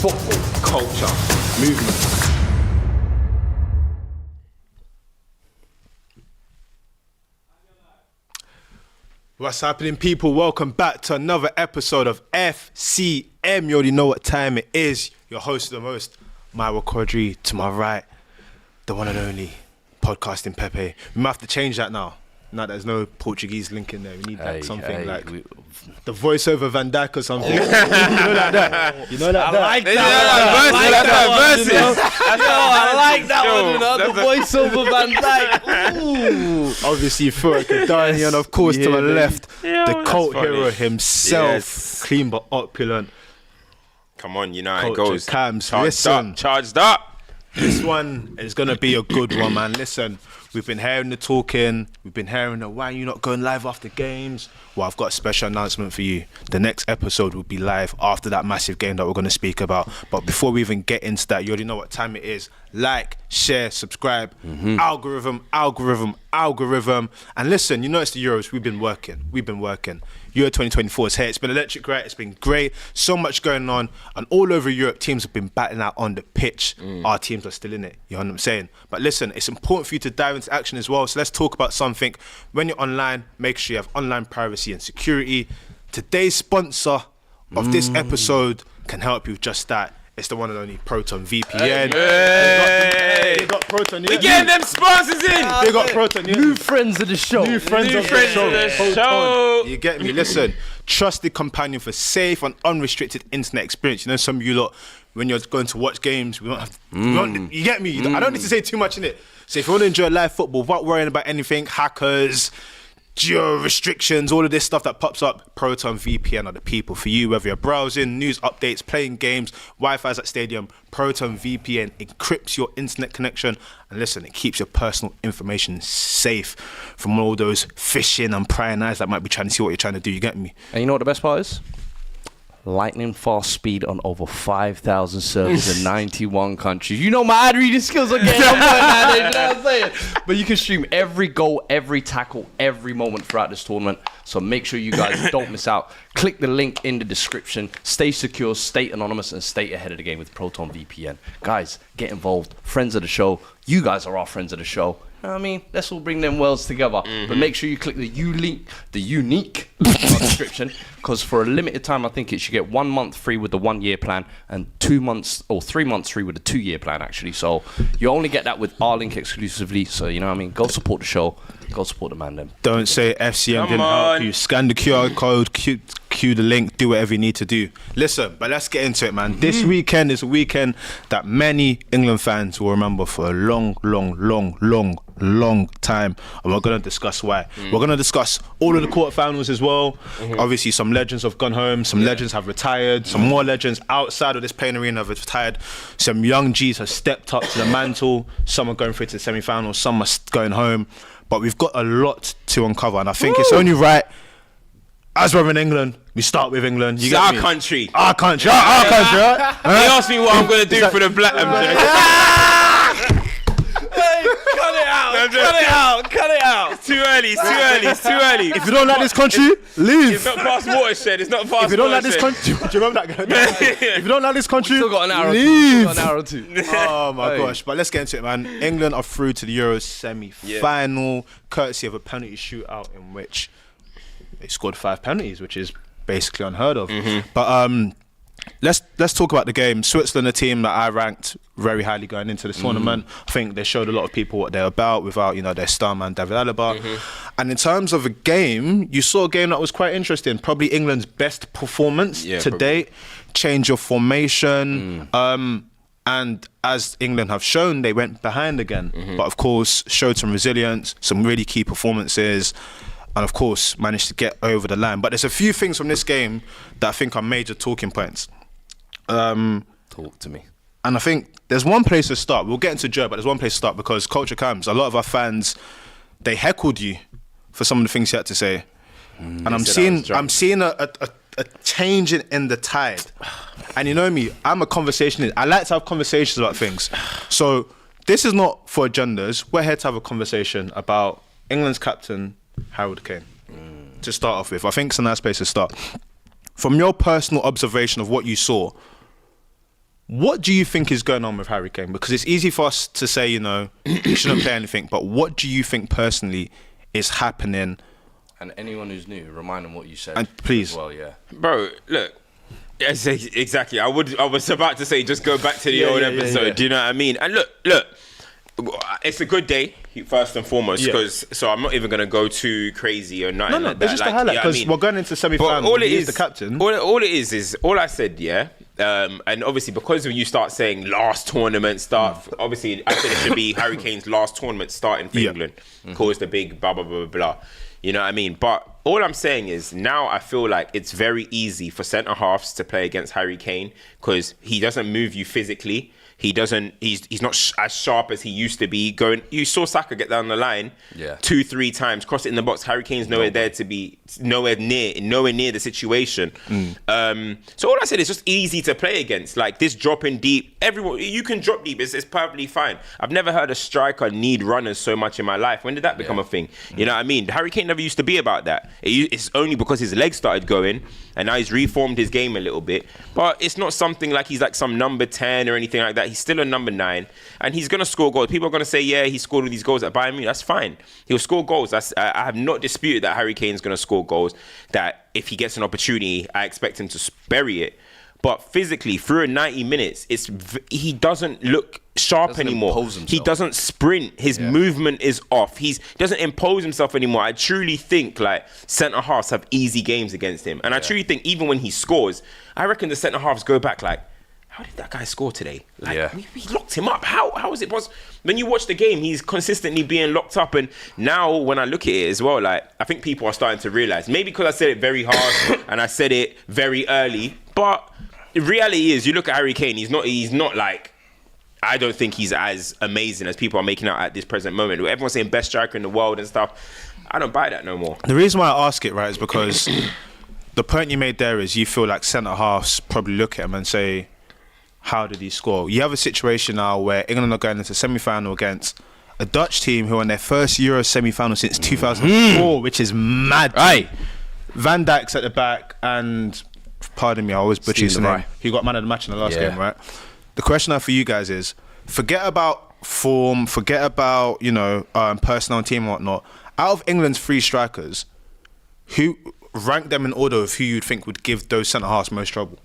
football, culture, movement. What's happening, people? Welcome back to another episode of FCM. You already know what time it is. Your host of the most, Myra Quadri. To my right, the one and only podcasting Pepe. We might have to change that now. Now there's no Portuguese link in there. We need like something like the voiceover Van Dijk or something. You know like that. You know like that. I like that one. The voiceover Van Dijk. Obviously, Furek Dani, and of course to my left, the cult hero himself, clean but opulent. Come on, you know how it goes. Cams, Charged up. This one is going to be a good one, man. Listen, we've been hearing the talking. We've been hearing the why you not going live after games. Well, I've got a special announcement for you. The next episode will be live after that massive game that we're going to speak about. But before we even get into that, you already know what time it is. Like, share, subscribe. Algorithm. And listen, you know it's the Euros. We've been working. Euro 2024 is here. It's been electric, right? It's been great. So much going on. And all over Europe, teams have been battling out on the pitch. Our teams are still in it. You know what I'm saying? But listen, it's important for you to dive into action as well. So let's talk about something. When you're online, make sure you have online privacy and security. Today's sponsor of this episode can help you with just that. It's the one and only Proton VPN. They got Proton. We getting them sponsors in. They got Proton. Yeah. New friends of the show. New friends of the show. You get me? Listen, trusted companion for safe and unrestricted internet experience. You know, some of you lot, when you're going to watch games, we don't have. You get me? I don't need to say too much in it. So if you want to enjoy live football without worrying about anything, hackers, geo restrictions, all of this stuff that pops up, Proton VPN are the people for you. Whether you're browsing, news updates, playing games, Wi-Fi's at stadium, Proton VPN encrypts your internet connection. And listen, it keeps your personal information safe from all those phishing and prying eyes that might be trying to see what you're trying to do. You get me? And you know what the best part is? Lightning fast speed on over 5,000 servers in 91 countries. You know my ad reading skills are getting on nowadays, you know what I'm saying? But you can stream every goal, every tackle, every moment throughout this tournament. So make sure you guys don't miss out. Click the link in the description. Stay secure, stay anonymous, and stay ahead of the game with Proton VPN. Guys, get involved. Friends of the show. You guys are our friends of the show. I mean, let's all bring them worlds together. But make sure you click the unique link in our description, because for a limited time, I think it should get 1 month free with the 1 year plan and 2 months or 3 months free with the 2 year plan, actually. So you only get that with our link exclusively. So, you know what I mean? Go support the show. Go support the man then. Don't say FCM didn't help you. Scan the QR code, cue the link, do whatever you need to do. Listen, but let's get into it, man. This weekend is a weekend that many England fans will remember for a long time, and we're going to discuss why. We're going to discuss all of the quarterfinals as well. Obviously, some legends have gone home, some legends have retired, some more legends outside of this playing arena have retired. Some young G's have stepped up to the mantle. Some are going through to the semi-finals, some are going home. But we've got a lot to uncover, and I think it's only right, as we're in England, we start with England. It's our country. Our country, right? They asked me what I'm going to do for the black. Cut it out. It's too early. If you don't like this country, leave. It's not past watershed. If you don't like this country, do you remember that guy? If you don't like this country, Still got an hour leave. or two. Oh my gosh. But let's get into it, man. England are through to the Euros semi-final, courtesy of a penalty shootout in which they scored 5 penalties, which is basically unheard of. But let's talk about the game. Switzerland, a team that I ranked very highly going into this tournament. I think they showed a lot of people what they're about without, their star man David Alaba. And in terms of a game, you saw a game that was quite interesting. Probably England's best performance to date. Change of formation. And as England have shown, they went behind again. But of course, showed some resilience, some really key performances. And of course, managed to get over the line. But there's a few things from this game that I think are major talking points. Talk to me. And I think there's one place to start. We'll get into Joe, but there's one place to start because Culture Cams, a lot of our fans, they heckled you for some of the things you had to say. And I'm seeing a change in the tide. And you know me, I'm a conversationalist. I like to have conversations about things. So this is not for agendas. We're here to have a conversation about England's captain, Harold Kane. To start off with, I think it's a nice place to start. From your personal observation of what you saw, What do you think is going on with Harry Kane? Because it's easy for us to say, he shouldn't play anything. But what do you think personally is happening? And anyone who's new, remind them what you said. And please. As well, yeah. Bro, look. Yes, exactly. I was about to say, just go back to the old episode. Yeah. Do you know what I mean? And look. It's a good day, first and foremost, so I'm not even going to go too crazy or nothing like that. It's just a highlight, because we're going into semi-final. All it is, the captain. All it is all I said, and obviously because when you start saying last tournament start, obviously I said it should be Harry Kane's last tournament starting for England, caused the big blah, blah, blah, blah. You know what I mean? But all I'm saying is now I feel like it's very easy for centre-halves to play against Harry Kane because he doesn't move you physically. He's not as sharp as he used to be. You saw Saka get down the line 2-3 times, cross it in the box. Harry Kane's nowhere near the situation. So all I said is just easy to play against. Like this dropping deep, everyone you can drop deep. It's perfectly fine. I've never heard a striker need runners so much in my life. When did that become a thing? You know what I mean? Harry Kane never used to be about that. It's only because his legs started going, and now he's reformed his game a little bit. But it's not something like he's like some number 10 or anything like that. He's still a number 9, and he's gonna score goals. People are gonna say, he scored all these goals at Bayern Munich. That's fine. He'll score goals. I have not disputed that Harry Kane's gonna score goals. That if he gets an opportunity, I expect him to bury it. But physically, through 90 minutes, he doesn't look sharp anymore. He doesn't sprint. His movement is off. He doesn't impose himself anymore. I truly think like centre halves have easy games against him, and I truly think even when he scores, I reckon the centre halves go back like, how did that guy score today? Like, we locked him up. How is it possible? When you watch the game, he's consistently being locked up. And now when I look at it as well, like, I think people are starting to realise, maybe because I said it very hard and I said it very early, but the reality is, you look at Harry Kane, he's not like, I don't think he's as amazing as people are making out at this present moment. Everyone's saying best striker in the world and stuff. I don't buy that no more. The reason why I ask it, right, is because the point you made there is you feel like centre-halves probably look at him and say, how did he score? You have a situation now where England are going into semi-final against a Dutch team who are in their first Euro semi-final since 2004, which is mad. Right. Van Dijk's at the back and, pardon me, I always butcher his name. He got man of the match in the last game, right? The question I have for you guys is, forget about form, forget about, personnel and team and whatnot. Out of England's 3 strikers, who rank them in order of who you'd think would give those centre-halves most trouble?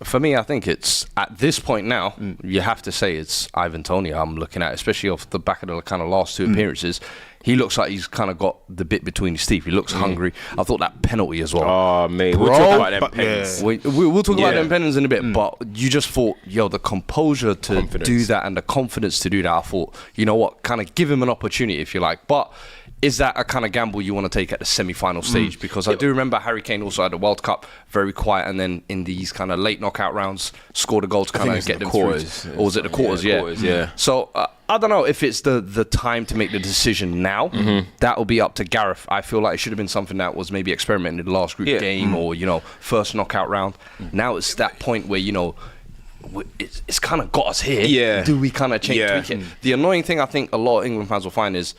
For me, I think it's, at this point now, you have to say it's Ivan Toney I'm looking at, especially off the back of the kind of last 2 appearances. He looks like he's kind of got the bit between his teeth. He looks hungry. I thought that penalty as well. Oh, mate. We'll talk about them pens. We'll talk about them pens in a bit, but you just thought, the composure to do that and the confidence to do that, I thought, you know what, kind of give him an opportunity, if you like. But is that a kind of gamble you want to take at the semi-final stage? Because I do remember Harry Kane also had the World Cup, very quiet, and then in these kind of late knockout rounds, scored a goal to kind of get them through. Or was it the quarters? Yeah. So I don't know if it's the time to make the decision now. That will be up to Gareth. I feel like it should have been something that was maybe experimented in the last group game or, first knockout round. Now it's that point where, it's kind of got us here. Yeah. Do we kind of tweak it? The annoying thing I think a lot of England fans will find is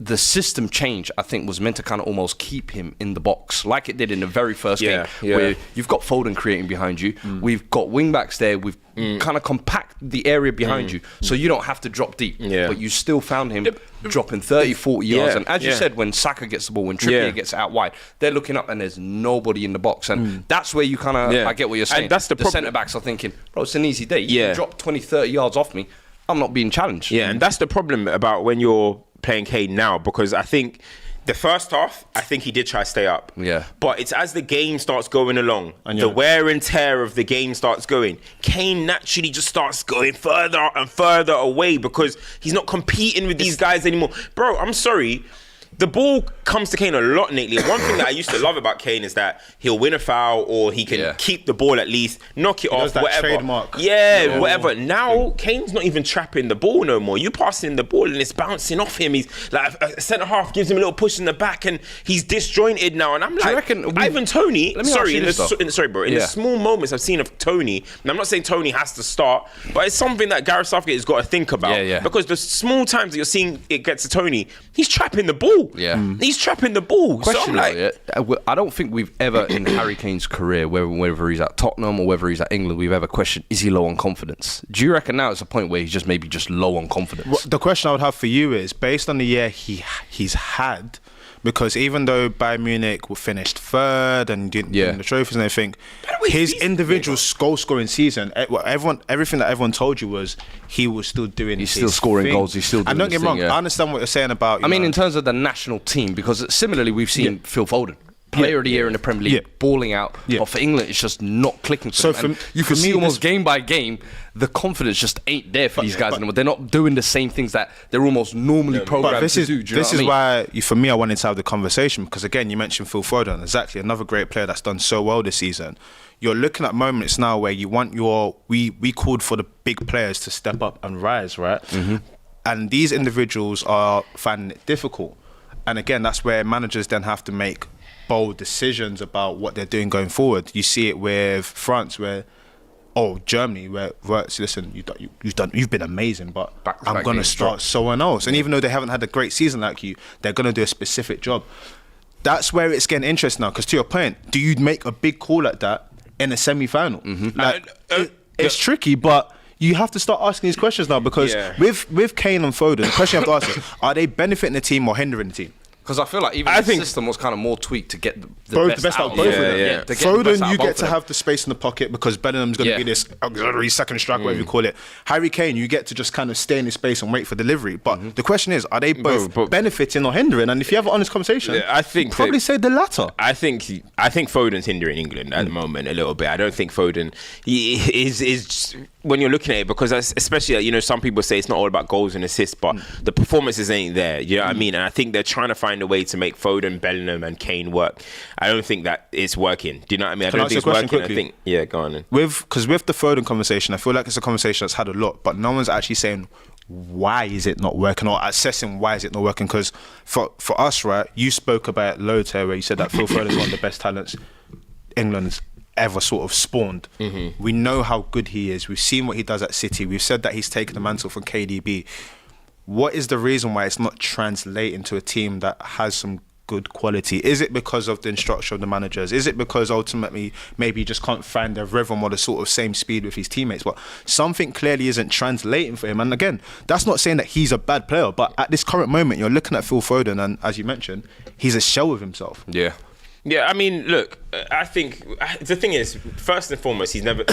the system change, I think, was meant to kind of almost keep him in the box, like it did in the very first game, where you've got Foden creating behind you. We've got wing-backs there. We've kind of compact the area behind you, so you don't have to drop deep. But you still found him dropping 30, 40 yards. And as you said, when Saka gets the ball, when Trippier gets out wide, they're looking up and there's nobody in the box. And that's where you kind of, I get what you're saying. And that's the problem. Centre-backs are thinking, bro, it's an easy day. You can drop 20, 30 yards off me. I'm not being challenged. Yeah, and that's the problem about when you're playing Kane now, because I think the first half, I think he did try to stay up. Yeah. But it's as the game starts going along, and the wear and tear of the game starts going, Kane naturally just starts going further and further away because he's not competing with these guys anymore. Bro, I'm sorry. The ball comes to Kane a lot lately. One thing that I used to love about Kane is that he'll win a foul or he can keep the ball at least, knock it off, whatever. Trademark. Yeah, whatever. Now, Kane's not even trapping the ball no more. You passing the ball and it's bouncing off him. He's like, a centre-half gives him a little push in the back and he's disjointed now. And I'm like, Ivan Toney, in the small moments I've seen of Toney, and I'm not saying Toney has to start, but it's something that Gareth Southgate has got to think about. Because the small times that you're seeing it gets to Toney, he's trapping the ball. ball. Yeah. He's trapping the ball. Question, so I'm like, I don't think we've ever, in Harry Kane's career, whether he's at Tottenham or whether he's at England, we've ever questioned, is he low on confidence? Do you reckon now it's a point where he's just maybe just low on confidence? Well, the question I would have for you is, based on the year he's had, because even though Bayern Munich finished third and didn't win the trophies and everything, his individual goal-scoring season, everything that everyone told you was he was still doing. He's still scoring goals. He's still doing. And don't get me wrong, I understand what you're saying about. I mean, in terms of the national team, because similarly we've seen Phil Foden. Player of the year in the Premier League, balling out. But for England, it's just not clicking for them. You can see almost game by game, the confidence just ain't there for these guys anymore. They're not doing the same things that they're almost normally programmed to do. This is why, for me, I wanted to have the conversation, because again, you mentioned Phil Foden, exactly, another great player that's done so well this season. You're looking at moments now where you want we called for the big players to step up and rise, right? Mm-hmm. And these individuals are finding it difficult. And again, that's where managers then have to make bold decisions about what they're doing going forward. You see it with France, Germany, where listen, you've been amazing, but I'm going to start someone else. And even though they haven't had a great season like you, they're going to do a specific job. That's where it's getting interesting now. Because to your point, do you make a big call like that in a semi-final? Mm-hmm. It's tricky, but you have to start asking these questions now, because with Kane and Foden, the question you have to ask is, are they benefiting the team or hindering the team? Because I feel like even the system was kind of more tweaked to get the best out of both of them. Yeah. Foden, you get to have the space in the pocket because Bellingham's going to be this auxiliary second striker, whatever you call it. Harry Kane, you get to just kind of stay in his space and wait for delivery. But the question is, are they both benefiting or hindering? And if you have an honest conversation, I think probably say the latter. I think Foden's hindering England at the moment a little bit. I don't think Foden is when you're looking at it, because especially, some people say it's not all about goals and assists, but the performances ain't there. You know what I mean? And I think they're trying to find a way to make Foden, Bellingham and Kane work. I don't think that it's working. Do you know what I mean? I don't think it's working. Quickly? I think, go on then. Because with the Foden conversation, I feel like it's a conversation that's had a lot, but no one's actually saying why is it not working, or assessing why is it not working. Because for us, right, you spoke about loads here where you said that Phil Foden is one of the best talents England's ever sort of spawned. Mm-hmm. We know how good he is. We've seen what he does at City. We've said that he's taken the mantle from KDB. What is the reason why it's not translating to a team that has some good quality? Is it because of the structure of the managers? Is it because ultimately maybe he just can't find the rhythm or the sort of same speed with his teammates? But something clearly isn't translating for him. And again, that's not saying that he's a bad player, but at this current moment, you're looking at Phil Foden, and as you mentioned, he's a shell of himself. Yeah, I mean, look, I think the thing is, first and foremost, he's never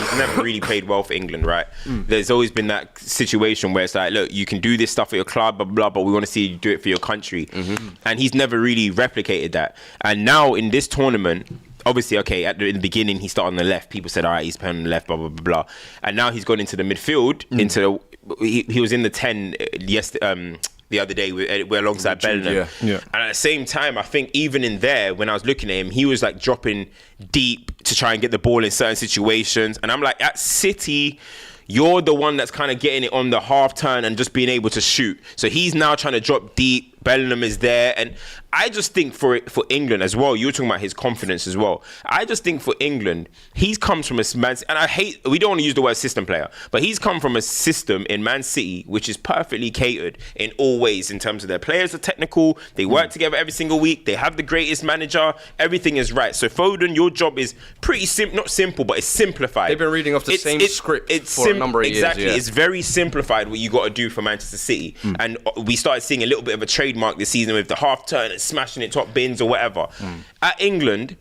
really played well for England, right? There's always been that situation where it's like, look, you can do this stuff for your club, blah, blah, but we want to see you do it for your country. Mm-hmm. And he's never really replicated that. And now in this tournament, obviously, in the beginning, he started on the left. People said, all right, he's playing on the left, blah, blah, blah, blah. And now he's gone into the midfield, he was in the 10 the other day we're alongside Bellingham. And at the same time, I think even in there, when I was looking at him, he was like dropping deep to try and get the ball in certain situations. And I'm like, at City, you're the one that's kind of getting it on the half turn and just being able to shoot. So he's now trying to drop deep. Bellingham is there. And I just think for England as well, you were talking about his confidence as well. I just think for England, he comes from a Man City, and we don't want to use the word system player, but he's come from a system in Man City which is perfectly catered in all ways in terms of their players are technical, they work together every single week, they have the greatest manager, everything is right. So Foden, your job is pretty not simple, but it's simplified. They've been reading off the same script for a number of years. Exactly, it's very simplified what you got to do for Manchester City. And we started seeing a little bit of a trademark this season with the half turn and smashing it top bins or whatever. At England,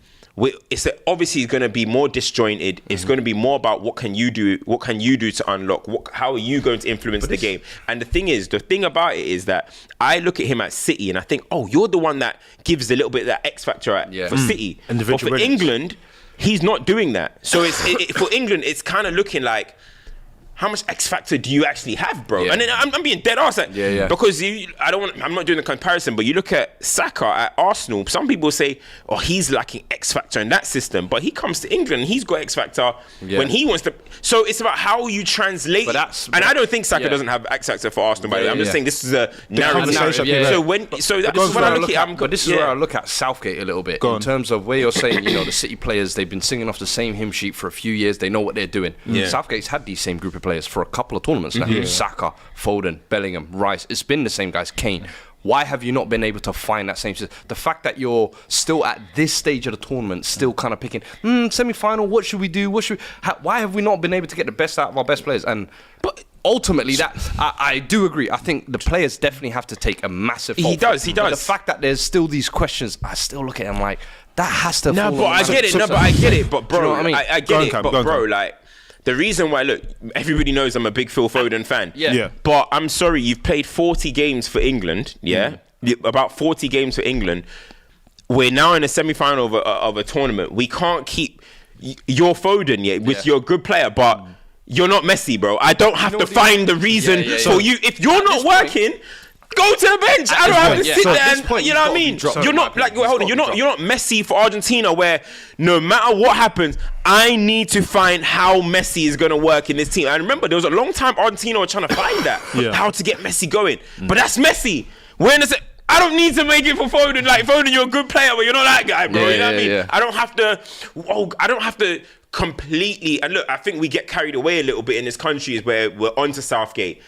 it's obviously going to be more disjointed. It's going to be more about what can you do to unlock, how are you going to influence the game. And the thing about it is that I look at him at City and I think, you're the one that gives a little bit of that X factor for City. But for England, he's not doing that. So for England, it's kind of looking like, how much X factor do you actually have, bro? And then I'm being dead ass, because I'm not doing the comparison, but you look at Saka at Arsenal. Some people say, he's lacking X factor in that system, but he comes to England and he's got X factor when he wants to. So it's about how you translate. And I don't think Saka doesn't have X factor for Arsenal. By the way, I'm just saying this is a narrative. So this is what I look at. But this is where I look at Southgate a little bit in terms of where you're saying, the City players, they've been singing off the same hymn sheet for a few years. They know what they're doing. Southgate's had these same group of players for a couple of tournaments now. Saka, Foden, Bellingham, Rice. It's been the same guys. Kane. Why have you not been able to find that same? The fact that you're still at this stage of the tournament, still kind of picking semi-final. What should we do? Why have we not been able to get the best out of our best players? But ultimately, I do agree. I think the players definitely have to take a massive. He does. But the fact that there's still these questions, I still look at him like that has to. No, but I get it. But I get it. But bro, you know what I mean? I get it. But bro, like. The reason why, look, everybody knows I'm a big Phil Foden fan. Yeah. But I'm sorry, you've played 40 games for England, about 40 games for England. We're now in a semi-final of a tournament. We can't keep... You're Foden, you're a good player, but you're not Messi, bro. I don't have to find the reason for you. If you're not working... Go to the bench. I don't have to sit there and, you know what I mean? You're not like, hold on, you're not Messi for Argentina, where no matter what happens, I need to find how Messi is going to work in this team. And remember, there was a long time Argentina were trying to find that, how to get Messi going. But that's Messi. I don't need to make it for Foden. Like, Foden, you're a good player, but you're not that guy, bro. You know what I mean? Yeah. I don't have to completely. And look, I think we get carried away a little bit in this country, is where we're onto Southgate.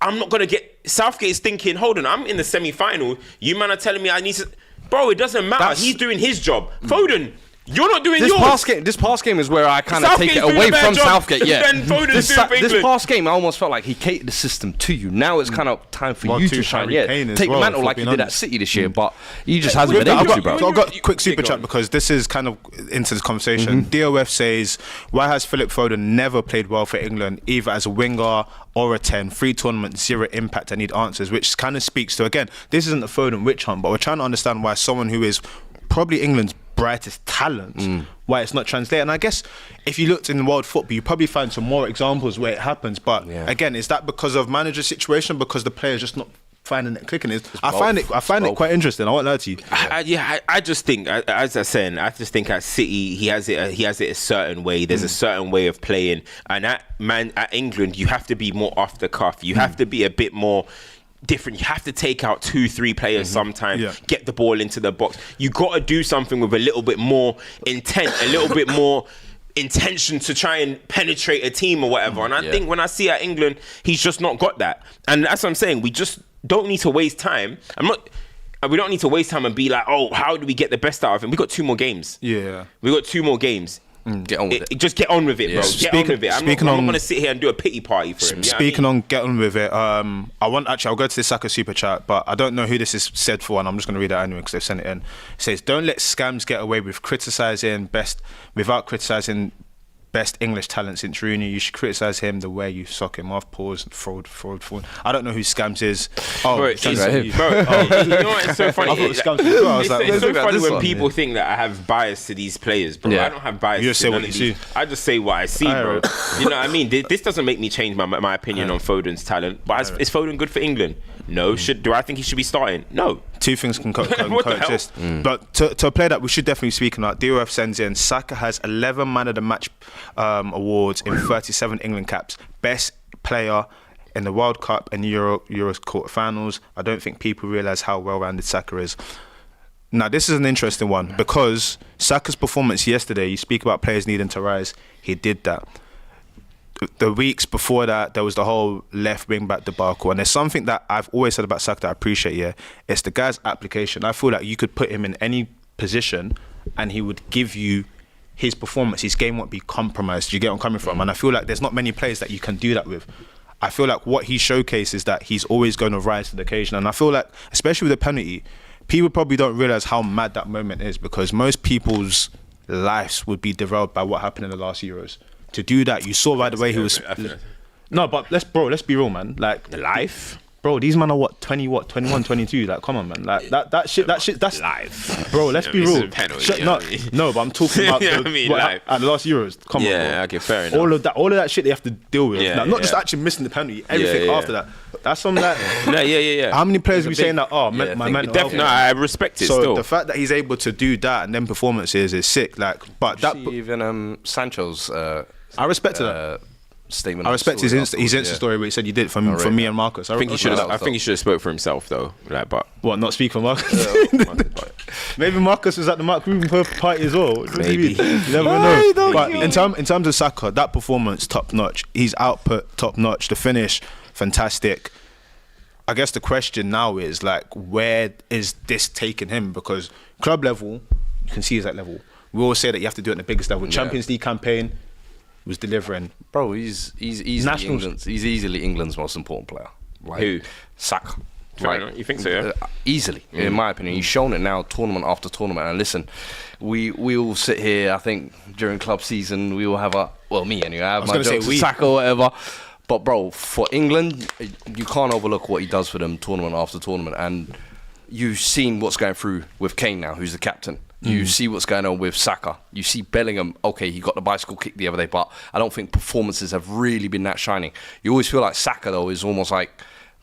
I'm not going to get... Southgate's thinking, hold on, I'm in the semi-final. You man are telling me I need to... Bro, it doesn't matter. He's doing his job. Foden, you're not doing yours. This past game is where I kind of take it away from Southgate. Then Foden's this past game, I almost felt like he catered the system to you. Now it's kind of time for you to shine. Take the mantle like he did at City this year, but he just hasn't been able to, bro. So I've got a quick super chat because this is kind of into this conversation. DOF says, why has Philip Foden never played well for England, either as a winger or a 10? 3 tournaments, 0 impact. I need answers, which kind of speaks to, again, this isn't a Foden witch hunt, but we're trying to understand why someone who is probably England's brightest talent, why it's not translated. And I guess if you looked in world football, you probably find some more examples where it happens. But again, is that because of manager situation? Because the player's just not finding it clicking? I find it quite interesting. I won't lie to you. I just think, as I said, I just think at City he has it a certain way. There's a certain way of playing, and at England you have to be more off the cuff. You have to be a bit more different. You have to take out 2-3 players sometimes, get the ball into the box. You got to do something with a little bit more intent, a little bit more intention to try and penetrate a team or whatever. And I think when I see at England, he's just not got that. And that's what I'm saying. We just don't need to waste time. We don't need to waste time and be like, oh, how do we get the best out of him? We got 2 more games. Yeah. We got 2 more games. Get on with it. Just get on with it, bro. Get on with it. I'm not going to sit here and do a pity party for him. Speaking on get on with it, I'll go to the Saka super chat, but I don't know who this is said for, and I'm just going to read it anyway because they've sent it in. It says, don't let scams get away with without criticising best English talent since Rooney. You should criticise him the way you sock him off. Pause. Fraud. I don't know who Scams is. Oh, bro, you know what? It's so funny. It's so funny when people think that I have bias to these players, bro. I don't have bias. You just say what you see. I just say what I see, bro. You know what I mean? This doesn't make me change my opinion on Foden's talent. But is Foden good for England? No. Do I think he should be starting? No. 2 things can coexist. But to a player that we should definitely speak about, DOF sends in, Saka has 11 man of the match awards in 37 England caps. Best player in the World Cup and Euros quarterfinals. I don't think people realise how well-rounded Saka is. Now, this is an interesting one because Saka's performance yesterday, you speak about players needing to rise, he did that. The weeks before that, there was the whole left wing back debacle, and there's something that I've always said about Saka that I appreciate. It's the guy's application. I feel like you could put him in any position, and he would give you his performance. His game won't be compromised. You get where I'm coming from, and I feel like there's not many players that you can do that with. I feel like what he showcases that he's always going to rise to the occasion, and I feel like, especially with the penalty, people probably don't realise how mad that moment is because most people's lives would be derailed by what happened in the last Euros. To do that, you saw by the way he was. No, but let's be real, man. Like the life, bro. These men are 21, 22. Like, come on, man. Like that shit. That's life, bro. Let's be real. No, but I'm talking about at the last Euros. Come on, bro. Okay, fair enough. All of that shit they have to deal with. Not just actually missing the penalty. Everything after that. That's something that. Yeah. How many players are we saying that? Oh, my mental health. No, I respect it. So still, the fact that he's able to do that and then performances is sick. Like, but that even Sancho's. I respect that statement. I respect his Insta story where he said you did for me and Marcus. I think he should have spoke for himself though. Like, but what? Not speak for Marcus? Maybe Marcus was at the Mark Ruben party as well. Maybe you never know. But in terms of Saka, that performance top notch. His output top notch. The finish fantastic. I guess the question now is like, where is this taking him? Because club level, you can see he's at level. We always say that you have to do it at the biggest level. Champions League campaign was delivering. Bro, he's easily England's most important player. Like, Who? Saka. Like, you think so, yeah? Easily, in my opinion. He's shown it now, tournament after tournament. And listen, we all sit here, I think, during club season, we all have me anyway, I have my jokes with Saka or whatever. But, bro, for England, you can't overlook what he does for them tournament after tournament. And you've seen what's going through with Kane now, who's the captain. You see what's going on with Saka. You see Bellingham, okay, he got the bicycle kick the other day, but I don't think performances have really been that shining. You always feel like Saka, though, is almost like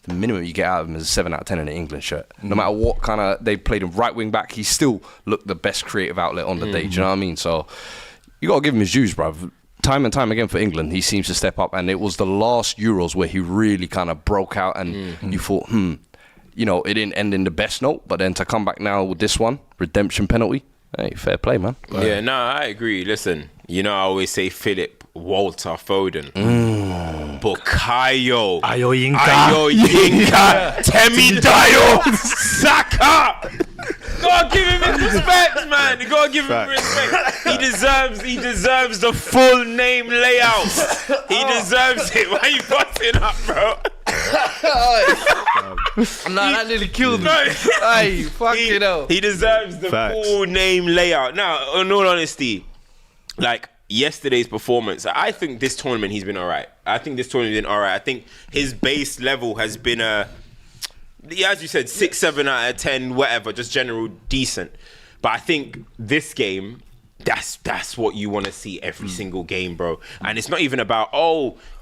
the minimum you get out of him is a 7 out of 10 in an England shirt. No matter what kind of, they played him right wing back, he still looked the best creative outlet on the day. Do you know what I mean? So you got to give him his dues, bruv. Time and time again for England, he seems to step up, and it was the last Euros where he really kind of broke out, and you thought, it didn't end in the best note, but then to come back now with this one, redemption penalty, hey, fair play, man. Yeah, no, I agree. Listen, I always say Philip Walter Foden. Bukayo. Ayo Yinka. Temidayo. Saka. Gotta give him his respect, man. You gotta give him respect. He deserves the full name layout. He deserves it. Why are you busting up, bro? Nah, that nearly killed me. Hey, fucking hell. He deserves the full name layout. Now, in all honesty, like yesterday's performance, I think this tournament he's been alright. I think his base level has been as you said, 6, 7 out of 10, whatever, just general decent. But I think this game, that's what you want to see every single game, bro. And it's not even about,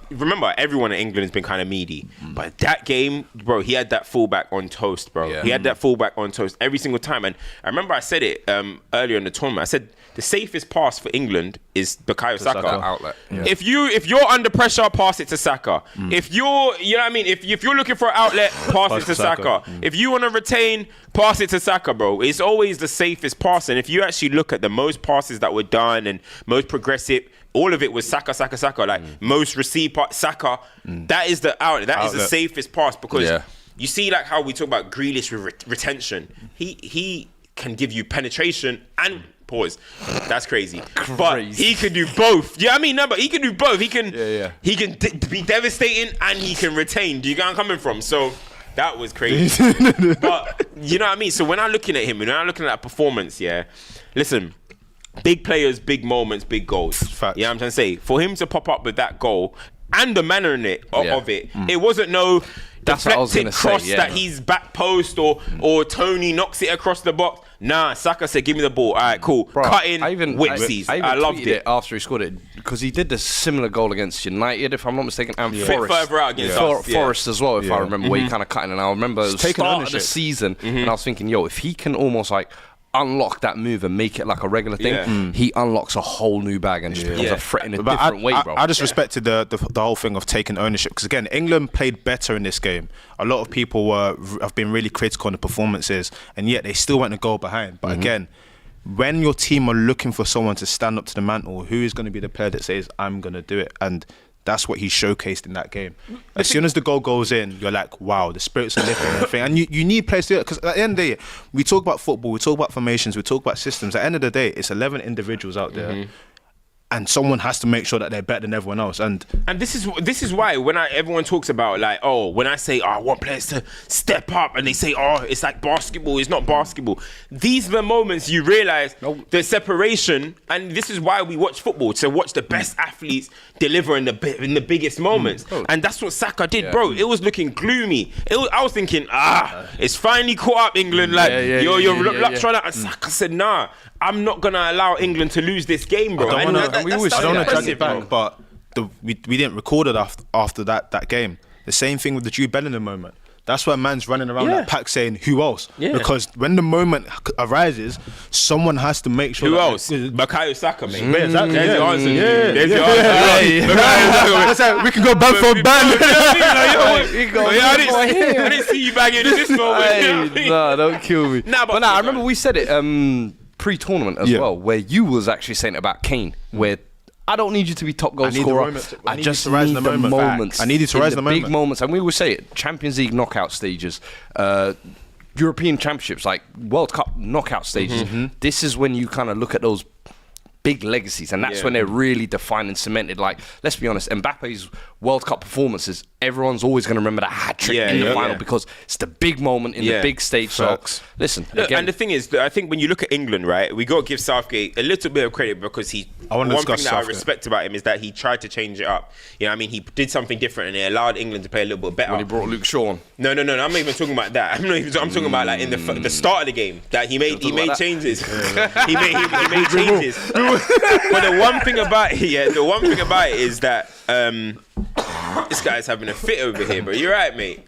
remember, everyone in England has been kind of meaty. But that game, bro, he had that fullback on toast, bro. Yeah. He had that fullback on toast every single time. And I remember I said it earlier in the tournament. I said the safest pass for England is Bukayo Saka. Outlet. Yeah. If you're under pressure, pass it to Saka. If you're, you know what I mean? If you're looking for an outlet, pass it to Saka. If you want to retain, pass it to Saka, bro. It's always the safest pass. And if you actually look at the most passes that were done and most progressive, all of it was Saka. Like most received Saka. That is the outlet. That is the safest pass because you see like how we talk about Grealish with retention. He can give you penetration and pause. That's crazy. But he can do both. Yeah, I mean, no, but he can do both. He can be devastating and he can retain. Do you get where I'm coming from? So that was crazy. But you know what I mean? So when I'm looking at him, when I'm looking at that performance, listen, big players, big moments, big goals. Facts. You know what I'm trying to say? For him to pop up with that goal and the manner in it of it, it wasn't no deflected cross that he's back post or Tony knocks it across the box. Nah, Saka said, give me the ball. All right, cool. Bro, cut in, whipsies. I loved it. After he scored it, because he did the similar goal against United, if I'm not mistaken, and Forest. Further out against us. Forest as well, if I remember, where he kind of cut in. And I remember it was the start of the season, and I was thinking, if he can almost like unlock that move and make it like a regular thing, he unlocks a whole new bag and just becomes a threat in a different way, bro. I just respected the whole thing of taking ownership because again, England played better in this game. A lot of people have been really critical on the performances, and yet they still went a goal behind. But again, when your team are looking for someone to stand up to the mantle, who is going to be the player that says, I'm going to do it? And that's what he showcased in that game. As soon as the goal goes in, you're like, wow, the spirits are lifting and everything. And you need players to do it. Because at the end of the day, we talk about football, we talk about formations, we talk about systems. At the end of the day, it's 11 individuals out there. And someone has to make sure that they're better than everyone else. And this is why when everyone talks about like, when I say, I want players to step up, and they say, it's like basketball, it's not basketball. These are the moments you realise the separation, and this is why we watch football, to watch the best athletes deliver in the biggest moments. And that's what Saka did, bro. It was looking gloomy. I was thinking, it's finally caught up, England. You're trying to. Saka said, nah, I'm not gonna allow England to lose this game, bro. I don't want to drag it back, but we didn't record it after that game. The same thing with the Jude Bellingham moment. That's why man's running around that pack saying, who else? Because when the moment arises, someone has to make sure. Who else? Bukayo Saka, mate. There's the answer. There's the answer. We can go band for band. I didn't see you bagging in this moment. Nah, don't kill me. But I remember we said it pre-tournament as well, where you was actually saying about Kane, where I don't need you to be top goal I need the scorer. moment. I I need just you to rise need in the the moment. moments. I need you to in rise in the big moment. moments. And we will say it, Champions League knockout stages, European Championships, like World Cup knockout stages. This is when you kind of look at those big legacies, and that's when they're really defined and cemented. Like, let's be honest, Mbappe's World Cup performances, everyone's always going to remember that hat-trick in the final because it's the big moment in the big stage. Facts. So, listen, Look, again, and the thing is, I think when you look at England, right, we got to give Southgate a little bit of credit because one thing that I respect about him is that he tried to change it up. You know what I mean? He did something different and it allowed England to play a little bit better. when he brought Luke Shaw on. No, I'm not even talking about that. I'm talking about like in the start of the game that he made changes. he made changes. But the one thing about it is that this guy's having a fit over here, bro. You're right, mate.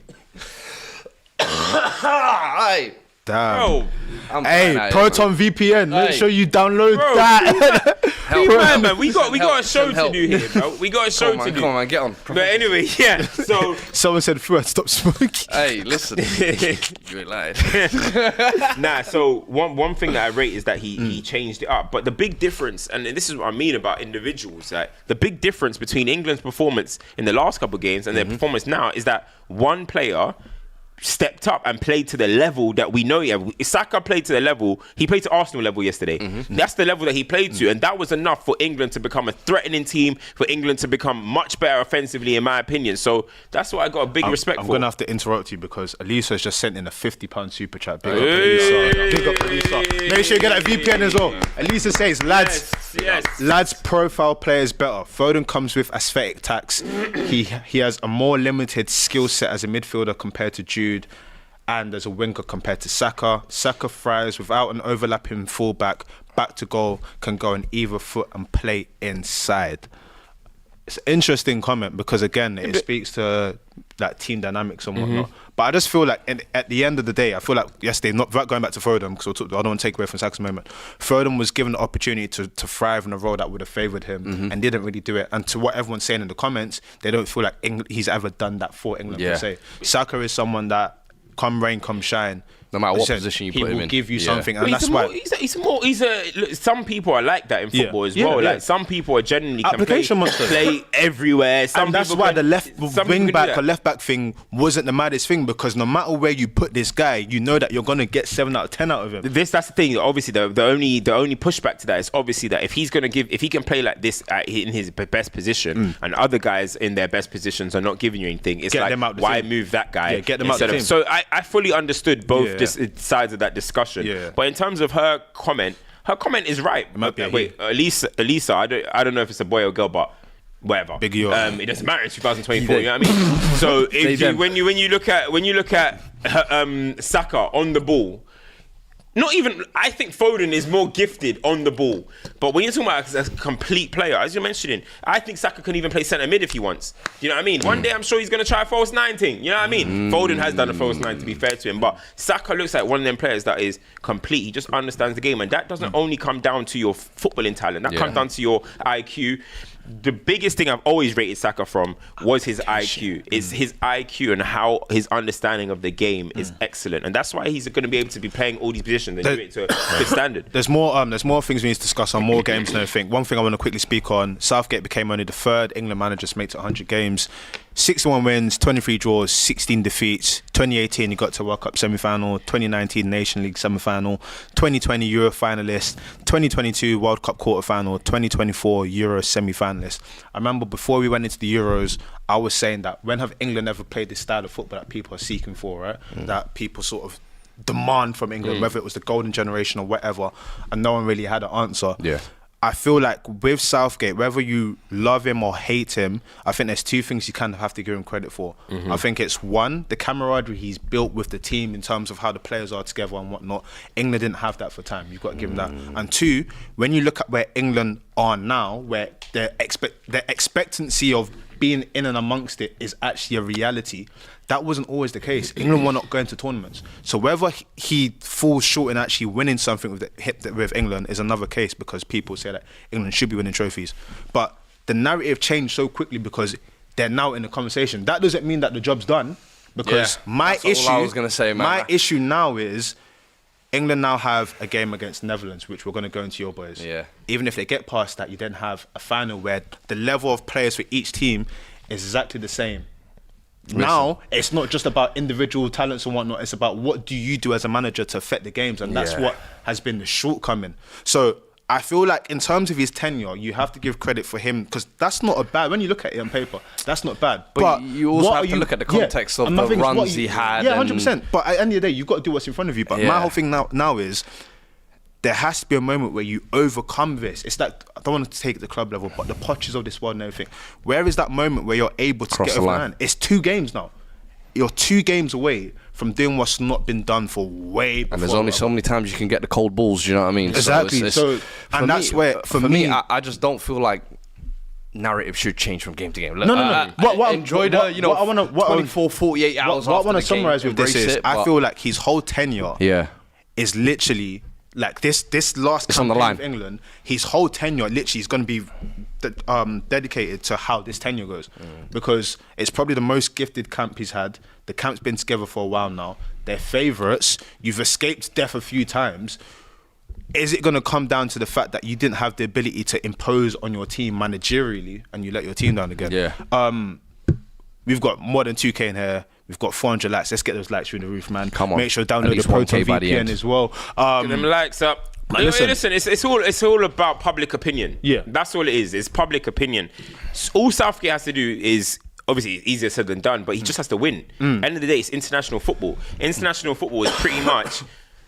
Damn. Bro, Hey, Proton VPN. Make sure you download that. man, we got a show to do here, bro. We got a show to do. Come on, man, get on. But anyway, yeah. So Someone said, "Fred, stop smoking." Hey, listen, you ain't lying. nah. So one thing that I rate is that he changed it up. But the big difference, and this is what I mean about individuals, like the big difference between England's performance in the last couple of games and their performance now is that one player stepped up and played to the level that we know. Saka played to the level. He played to Arsenal level yesterday. That's the level that he played to, and that was enough for England to become a threatening team, for England to become much better offensively, in my opinion. So that's what I got a big respect I'm for. going to have to interrupt you because Elisa's just sent in a £50 super chat. Big up Elisa. Big up Elisa. Make sure you get that VPN as well. Elisa says, lads profile players better. Foden comes with aesthetic tax. He has a more limited skill set as a midfielder compared to Jude, and as a winger compared to Saka. Saka thrives without an overlapping fullback. Back to goal, can go on either foot and play inside. It's an interesting comment because again, it speaks to like team dynamics and whatnot. But I just feel like at the end of the day, I feel like yesterday, not going back to Foden because I don't want to take away from Saka's moment. Foden was given the opportunity to thrive in a role that would have favoured him and didn't really do it. And to what everyone's saying in the comments, they don't feel like he's ever done that for England per se. Saka is someone that come rain, come shine. No matter what position you put him in, he will give you something, and But that's why. Look, some people are like that in football as well. Like some people are genuinely Application monsters. play everywhere. And that's why the left wing back or left back thing wasn't the maddest thing, because no matter where you put this guy, you know that you're gonna get 7 out of 10 out of him. That's the thing. Obviously, the only pushback to that is obviously that if he can play like this in his best position, and other guys in their best positions are not giving you anything, it's Get them out like the why team. move that guy? Yeah, get them out the team. So I fully understood both sides of that discussion. Yeah. But in terms of her comment is right. It might be a Wait, Elisa, I don't know if it's a boy or girl, but whatever. Big yo. It doesn't matter in 2024. You know what I mean? So when you look at Saka on the ball. Not even, I think Foden is more gifted on the ball. But when you're talking about as a complete player, as you're mentioning, I think Saka can even play centre mid if he wants. You know what I mean? One day I'm sure he's going to try a false 19. You know what I mean? Foden has done a false 9, to be fair to him. But Saka looks like one of them players that is complete. He just understands the game. And that doesn't only come down to your footballing talent. That comes down to your IQ. The biggest thing I've always rated Saka from was his IQ. It's his IQ and how his understanding of the game is excellent, and that's why he's going to be able to be playing all these positions and do it to a good standard. There's more things we need to discuss on more games and everything. One thing I want to quickly speak on: Southgate became only the 3rd England manager to make it 100 games. 61 wins, 23 draws, 16 defeats. 2018, he got to World Cup semi-final. 2019, Nation League semi-final. 2020, Euro finalist. 2022, World Cup quarter-final. 2024, Euro semi-finalist. I remember before we went into the Euros, I was saying that when have England ever played this style of football that people are seeking for, right? That people sort of demand from England, whether it was the golden generation or whatever, and no one really had an answer. Yeah. I feel like with Southgate, whether you love him or hate him, I think there's 2 things you kind of have to give him credit for. I think it's 1, the camaraderie he's built with the team in terms of how the players are together and whatnot. England didn't have that for time. You've got to give him that. And 2, when you look at where England are now, where their expectancy of being in and amongst it is actually a reality, that wasn't always the case. England were not going to tournaments. So whether he falls short in actually winning something with England is another case, because people say that England should be winning trophies. But the narrative changed so quickly because they're now in the conversation. That doesn't mean that the job's done, because my issue now is England now have a game against Netherlands, which we're going to go into your boys. Yeah. Even if they get past that, you then have a final where the level of players for each team is exactly the same. Now, it's not just about individual talents and whatnot. It's about what do you do as a manager to affect the games. And that's what has been the shortcoming. So I feel like in terms of his tenure, you have to give credit for him because that's not a bad, when you look at it on paper, that's not bad. But you also have to look at the context of the runs he had. Yeah, 100%. But at the end of the day, you've got to do what's in front of you. But my whole thing now is there has to be a moment where you overcome this. It's like, I don't want to take it to the club level, but the Poches of this world and everything. Where is that moment where you're able to get over the line? It's 2 games now. You're 2 games away from doing what's not been done for way before. And there's only so many times you can get the cold balls, you know what I mean? Exactly. So that's where, for me, I just don't feel like narrative should change from game to game. No. Enjoy the, 24, 48 hours What I want to summarise with this is, I feel like his whole tenure is literally, like this last campaign of England, his whole tenure literally is going to be dedicated to how this tenure goes, because it's probably the most gifted camp he's had. The camp's been together for a while now. They're favourites. You've escaped death a few times. Is it going to come down to the fact that you didn't have the ability to impose on your team managerially and you let your team down again? Yeah. We've got more than 2K in here. We've got 400 likes. Let's get those likes through the roof, man. Come on. Make sure to download the Proton VPN as well. Get them likes up. Listen, it's all about public opinion. Yeah. That's all it is. It's public opinion. All Southgate has to do is, obviously it's easier said than done, but he just has to win. End of the day, it's international football. International football is pretty much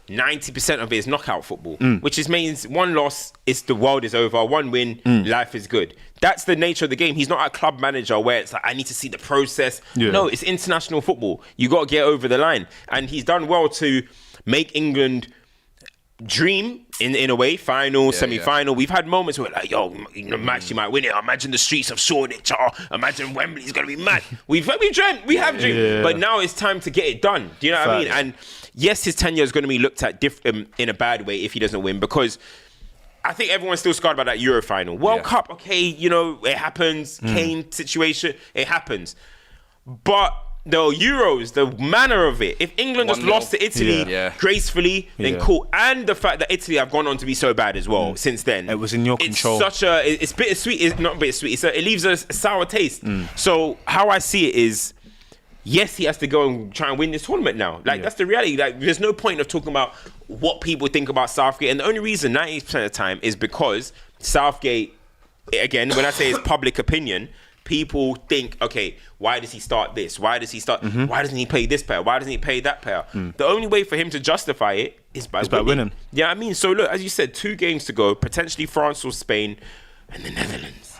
90% of it is knockout football, which means one loss, the world is over. One win, life is good. That's the nature of the game. He's not a club manager where it's like, I need to see the process. Yeah. No, it's international football. You got to get over the line. And he's done well to make England dream in a way, final, semi-final. We've had moments where like, match, you might win it. Imagine the streets of Shoreditch. Imagine Wembley's going to be mad. We have dreamed. But now it's time to get it done. Do you know what I mean? And yes, his tenure is going to be looked at in a bad way if he doesn't win, because I think everyone's still scarred by that Euro final. World Cup, okay, it happens. Kane situation, it happens. But the Euros, the manner of it, if England just lost to Italy gracefully, then cool. And the fact that Italy have gone on to be so bad as well since then. It was in your control. It's bittersweet. It's not bittersweet. It leaves a sour taste. So how I see it is, yes, he has to go and try and win this tournament now. That's the reality. Like, there's no point of talking about what people think about Southgate. And the only reason 90% of the time is because Southgate, again, when I say it's public opinion, people think, okay, why does he start this? Why does he start? Why doesn't he play this player? Why doesn't he play that player? The only way for him to justify it is by winning. Yeah, I mean, so look, as you said, 2 games to go, potentially France or Spain, and the Netherlands.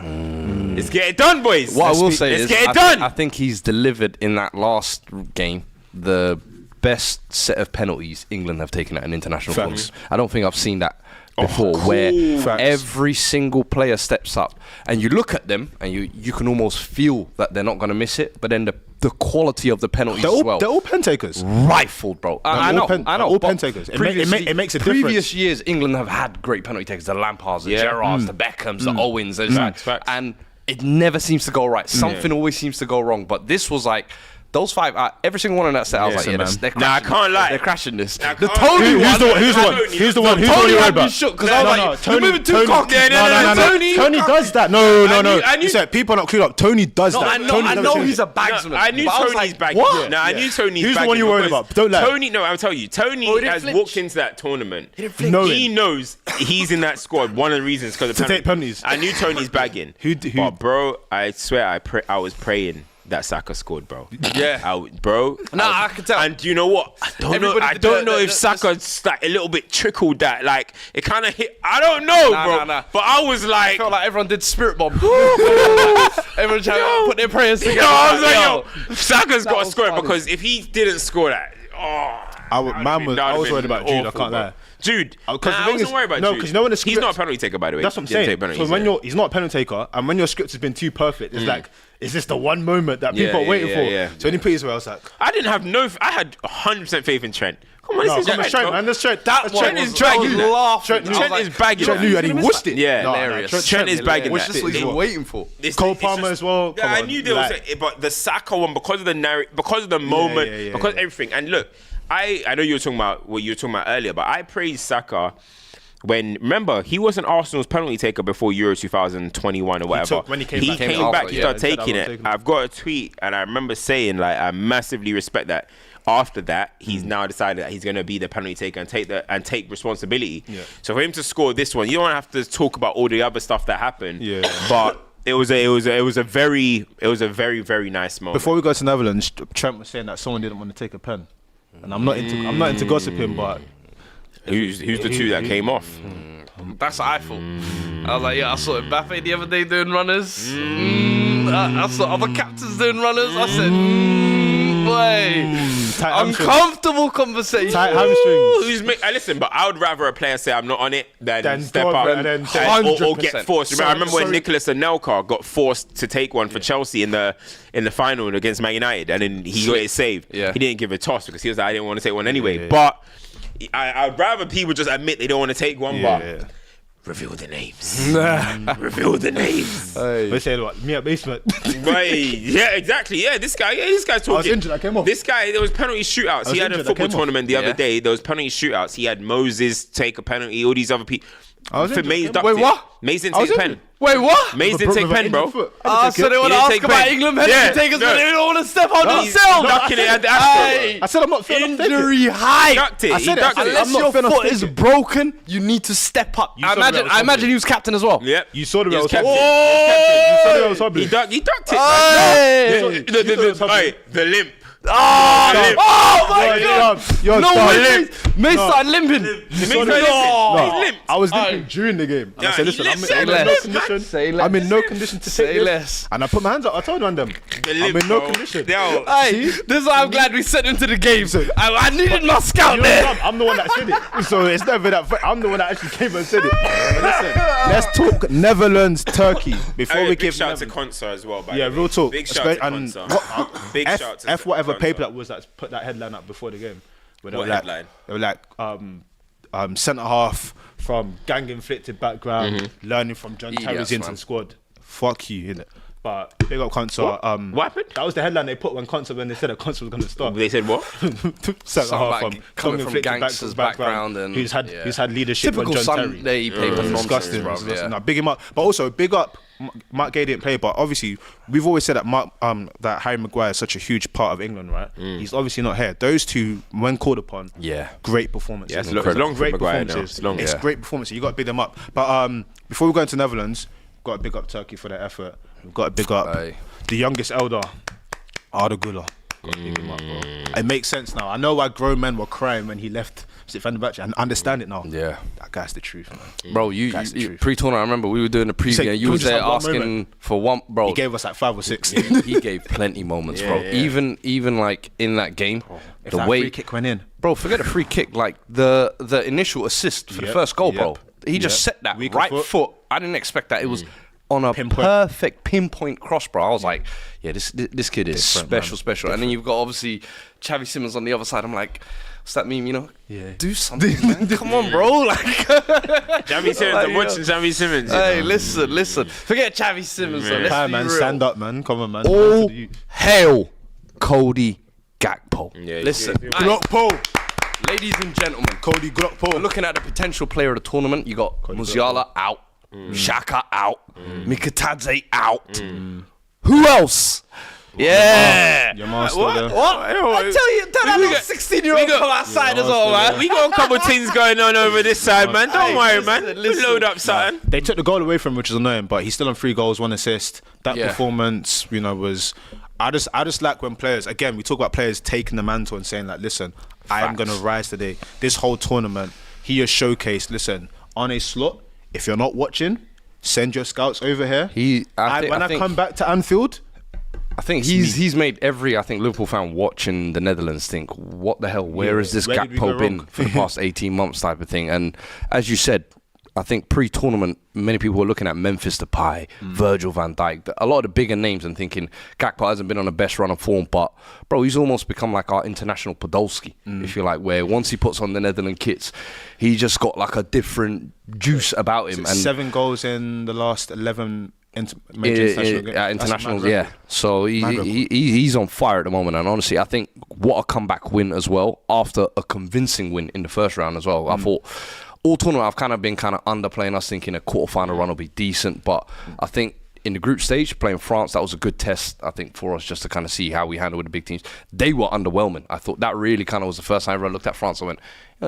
Let's get it done, boys. What I will say is, get it done. I think he's delivered in that last game the best set of penalties England have taken at an international football. I don't think I've seen that before, where every single player steps up and you look at them and you can almost feel that they're not going to miss it, but then the quality of the penalties as well. They're all pen takers. Rifled, bro. I know. All pen takers. It makes a difference. Previous years, England have had great penalty takers. The Lampards, the Gerrards, the Beckhams, the Owens. And it never seems to go right. Something always seems to go wrong. But this was like, those 5, every single one on that set, I was like, I can't lie. They're crashing this. The Tony one. Who's the one you're worried about? Because I was like, you're moving too cocky. Tony does that. No. People are not clued up. Tony does that. I know he's a bagsman. I knew Tony's bagging. What? No, I knew Tony's bagging. Who's the one you're worried about? Don't lie. Tony, no, I'll tell you. Tony has walked into that tournament. He knows he's in that squad. One of the reasons because of penalties. I knew Tony's bagging. But bro, I swear I was praying that Saka scored, bro. Yeah, I can tell. And you know what? I don't know if Saka's like a little bit trickled that. Like it kind of hit. I don't know, bro. But I was like, I felt like everyone did spirit bomb. Everyone trying to put their prayers together. I was like, Saka's got to score it, because if he didn't score that, I was worried about Jude. I can't lie. Jude, I wasn't worried about Jude. No, because you know when the script, he's not a penalty taker, by the way. That's what I'm saying. So when he's not a penalty taker, and when your script has been too perfect, it's like, is this the one moment that people are waiting for? Yeah. So when he put his way, I was like, I had 100% faith in Trent. Come on, this is Trent, man. That's Trent. Trent is bagging that. Trent is bagging Trent knew and he whooshed it. Yeah, hilarious. Trent is bagging that. What's he waiting for? Cole Palmer as well. I knew there was, but the Saka one, because of the narrative, because of the moment, because of everything. And look, I know you were talking about what you were talking about earlier, but I praised Saka remember, he wasn't Arsenal's penalty taker before Euro 2021 or whatever. When he came back, he started taking it. I've got a tweet, and I remember saying, like, I massively respect that. After that, he's now decided that he's going to be the penalty taker and take responsibility. Yeah. So for him to score this one, you don't have to talk about all the other stuff that happened. Yeah. But it was a very very nice moment. Before we go to Netherlands, Trent was saying that someone didn't want to take a pen, and I'm not into gossiping, but who's the two that came off? That's what I thought. I was like, yeah, I saw Mbappe the other day doing runners. I saw other captains doing runners. I said, uncomfortable conversation. Tight hamstrings. Listen, but I would rather a player say I'm not on it than step up or get forced. I remember when Nicolas Anelka got forced to take one for Chelsea in the final against Man United, and then he got it saved. Yeah. He didn't give a toss because he was like, I didn't want to take one anyway. Yeah. But I'd rather people just admit they don't want to take one. But reveal the names. Reveal the names. They say what? Me at basement. Right. Yeah, exactly. Yeah, this guy's talking. I was injured. I came off. This guy, there was penalty shootouts. He had a football tournament the other day. There was penalty shootouts. He had Moses take a penalty. All these other people. Wait, what? Maze didn't take a pen. Wait, what? Maze didn't take a pen, bro. So they want to ask about England penalty takers, but they don't want to step on themselves. Ducking it at the Astro. I said I'm not fit. Injury high. Ducked it. Unless your foot is broken, you need to step up. I imagine he was captain as well. Yeah. You saw the way I was captain. You saw the way I was hobbling. He ducked it. The limp. Oh my God! No way! Mace started limping. He's limped. I was limping during the game. And I said, listen, I'm in no condition to take this. And I put my hands up. I told them, I'm in no condition. Hey, this is why I'm glad we sent him to the game. I needed my scout there. I'm the one that said it. So it's never that. I'm the one that actually came and said it. Listen, let's talk Netherlands, Turkey before we give. Big shout to Konsa as well. Yeah, real talk. Big shout to Konsa. Big shout to whatever paper that was that put that headline up before the game. What headline? They were like, centre half from gang inflicted background, learning from John Terry's into the squad. Fuck you, innit? But big up Konsa. What happened? That was the headline they put when they said that Konsa was going to start. They said what? Centre half from coming from gangsters background and who's had leadership typical on John Terry. Sunday paper Disgusting, bro. No, big him up, but also big up. Mark Gay didn't play, but obviously we've always said that that Harry Maguire is such a huge part of England, right? He's obviously not here. Those two, when called upon, great performances. Yeah, it's long for Maguire now. It's great performances. You got to big them up. But before we go into Netherlands, got to big up Turkey for their effort. We've got to big up the youngest elder, Arda Guler. Got to big him up, bro. It makes sense now. I know why grown men were crying when he left. And understand it now. Yeah, that guy's the truth, man. Bro, you pre-tournament. I remember we were doing the preview. And you was there asking for one, bro. He gave us like 5 or 6. He gave plenty moments, bro. Yeah. Even like in that game, if the way free kick went in, bro. Forget the free kick. Like the initial assist for the first goal, bro. He just set that right foot. I didn't expect that. It was on a perfect pinpoint cross, bro. I was like, yeah, this kid is special. And then you've got obviously Xavi Simons on the other side. I'm like, what's that mean? You know, do something, man. Come on, bro. Like Xavi Simons. I'm watching Xavi Simons. Hey, listen. Forget Xavi Simons. Man, stand up, man. Come on, man. All hail Cody Gakpo. Yeah, listen, Gakpo. Ladies and gentlemen, Cody Gakpo. We're looking at the potential player of the tournament. You got Musiala out, Saka out, Mikitadze out. Who else? Yeah. Yamal still there. What? I tell you, that little 16-year-old come outside as well, man. We got a couple of things going on over this side, man. Don't worry, man. Load up something. They took the goal away from him, which is annoying, but he's still on 3 goals, 1 assist. That performance, was. I just like when players, again, we talk about players taking the mantle and saying like, listen, I am going to rise today. This whole tournament, he has showcased, listen, on a slot, if you're not watching, send your scouts over here. When I come back to Anfield, I think he's made every Liverpool fan watching the Netherlands think, what the hell, where has this Gakpo been for the past 18 months type of thing. And as you said, I think pre-tournament, many people were looking at Memphis Depay, Virgil van Dijk, a lot of the bigger names, and thinking Gakpo hasn't been on the best run of form. But, bro, he's almost become like our international Podolski, if you like, where once he puts on the Netherlands kits, he just got like a different juice about him. And 7 goals in the last 11 major international games. Internationals, yeah. So he's on fire at the moment, and honestly, I think what a comeback win as well after a convincing win in the first round as well. I thought all tournament I've kind of been underplaying us, thinking a quarterfinal run will be decent, but I think in the group stage, playing France, that was a good test, I think, for us just to kind of see how we handle with the big teams. They were underwhelming. I thought that really kind of was the first time I ever looked at France and went,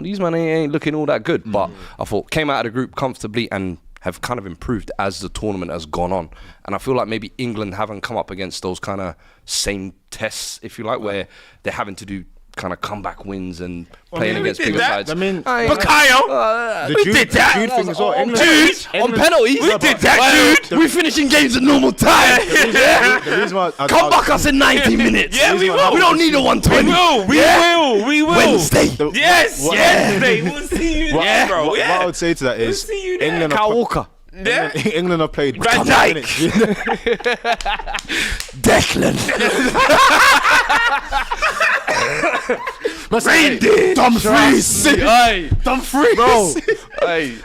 these men ain't looking all that good. But I thought came out of the group comfortably and have kind of improved as the tournament has gone on. And I feel like maybe England haven't come up against those kind of same tests, if you like, where they're having to do kind of comeback wins and playing against bigger sides. I mean, Bukayo, we did that. Jude thing as well. Dude, on penalties. We did that, dude. We're finishing games at normal time. The reason why Come back us in 90 minutes. Yeah, we will. We don't need a 120. We will. Wednesday. Yes, Wednesday. We'll see you there, bro. What I would say to that is England Kyle Walker. England have played Van Dijk. Declan. Dumfries. Bro. Hey,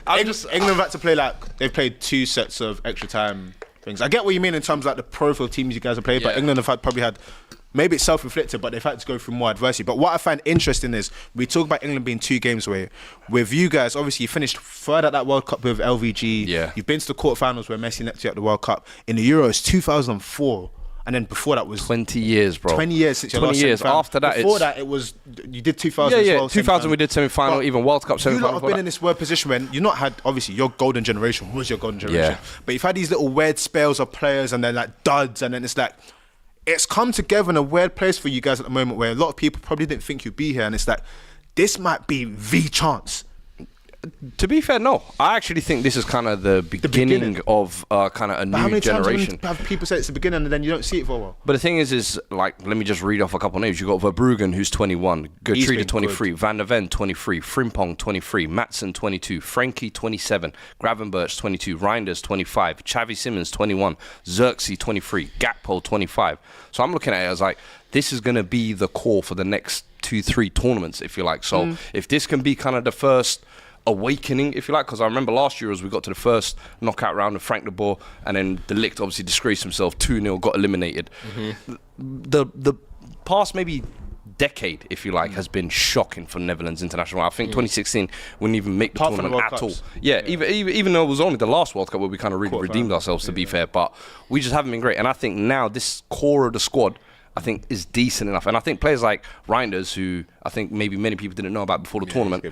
England had to play they've played 2 sets of extra time things. I get what you mean in terms of like the profile teams you guys have played, but England have probably had. Maybe it's self-inflicted, but they've had to go through more adversity. But what I find interesting is we talk about England being 2 games away. With you guys, obviously, you finished third at that World Cup with LVG. Yeah. You've been to the quarterfinals where Messi next year at the World Cup. In the Euros, 2004. And then before that was 20 years, bro. 20 years since your last 20 years. semi-final. After that, before that, it was you did 2000 as well. 2000 we did semi-final, even World Cup semi-final. You lot have been in this weird position when you've not had, obviously, your golden generation was your golden generation. But you've had these little weird spells of players and then like duds, and then it's like, it's come together in a weird place for you guys at the moment where a lot of people probably didn't think you'd be here, and it's like, this might be the chance. To be fair, no. I actually think this is kind of the beginning of kind of a new generation. How many times have people say it's the beginning and then you don't see it for a while? But the thing is like, let me just read off a couple of names. You've got Verbruggen, who's 21, Gertrude, 23, Van der Ven, 23, Frimpong, 23, Matson, 22, Frankie, 27, Gravenberch, 22, Reinders, 25, Xavi Simons, 21, Xerxes, 23, Gakpo, 25. So I'm looking at it as like, this is going to be the core for the next 2-3 tournaments, if you like. So if this can be kind of the first awakening, if you like, because I remember last year as we got to the first knockout round of Frank de Boer, and then De Ligt obviously disgraced himself, 2-0, got eliminated. The past maybe decade, if you like, has been shocking for Netherlands international. I think 2016 wouldn't even make the tournament at all. Even though it was only the last World Cup where we kind of really redeemed ourselves, to be fair, but we just haven't been great. And I think now this core of the squad, I think, is decent enough. And I think players like Reinders, who I think maybe many people didn't know about before the tournament,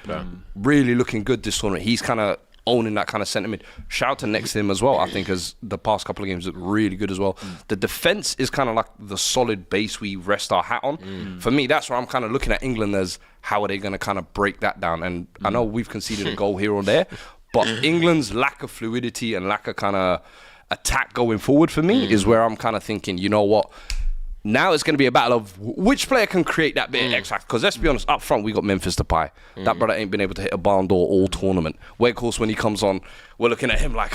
really looking good this tournament. He's kind of owning that kind of sentiment. Schouten next to him as well, I think, as the past couple of games look really good as well. The defence is kind of like the solid base we rest our hat on. For me, that's where I'm kind of looking at England as how are they going to kind of break that down. And I know we've conceded a goal here or there, but England's lack of fluidity and lack of kind of attack going forward for me is where I'm kind of thinking, you know what? Now it's going to be a battle of which player can create that bit of X factor. Because let's be honest, up front we got Memphis Depay. That brother ain't been able to hit a barn door all tournament. Where, of course, when he comes on, we're looking at him like,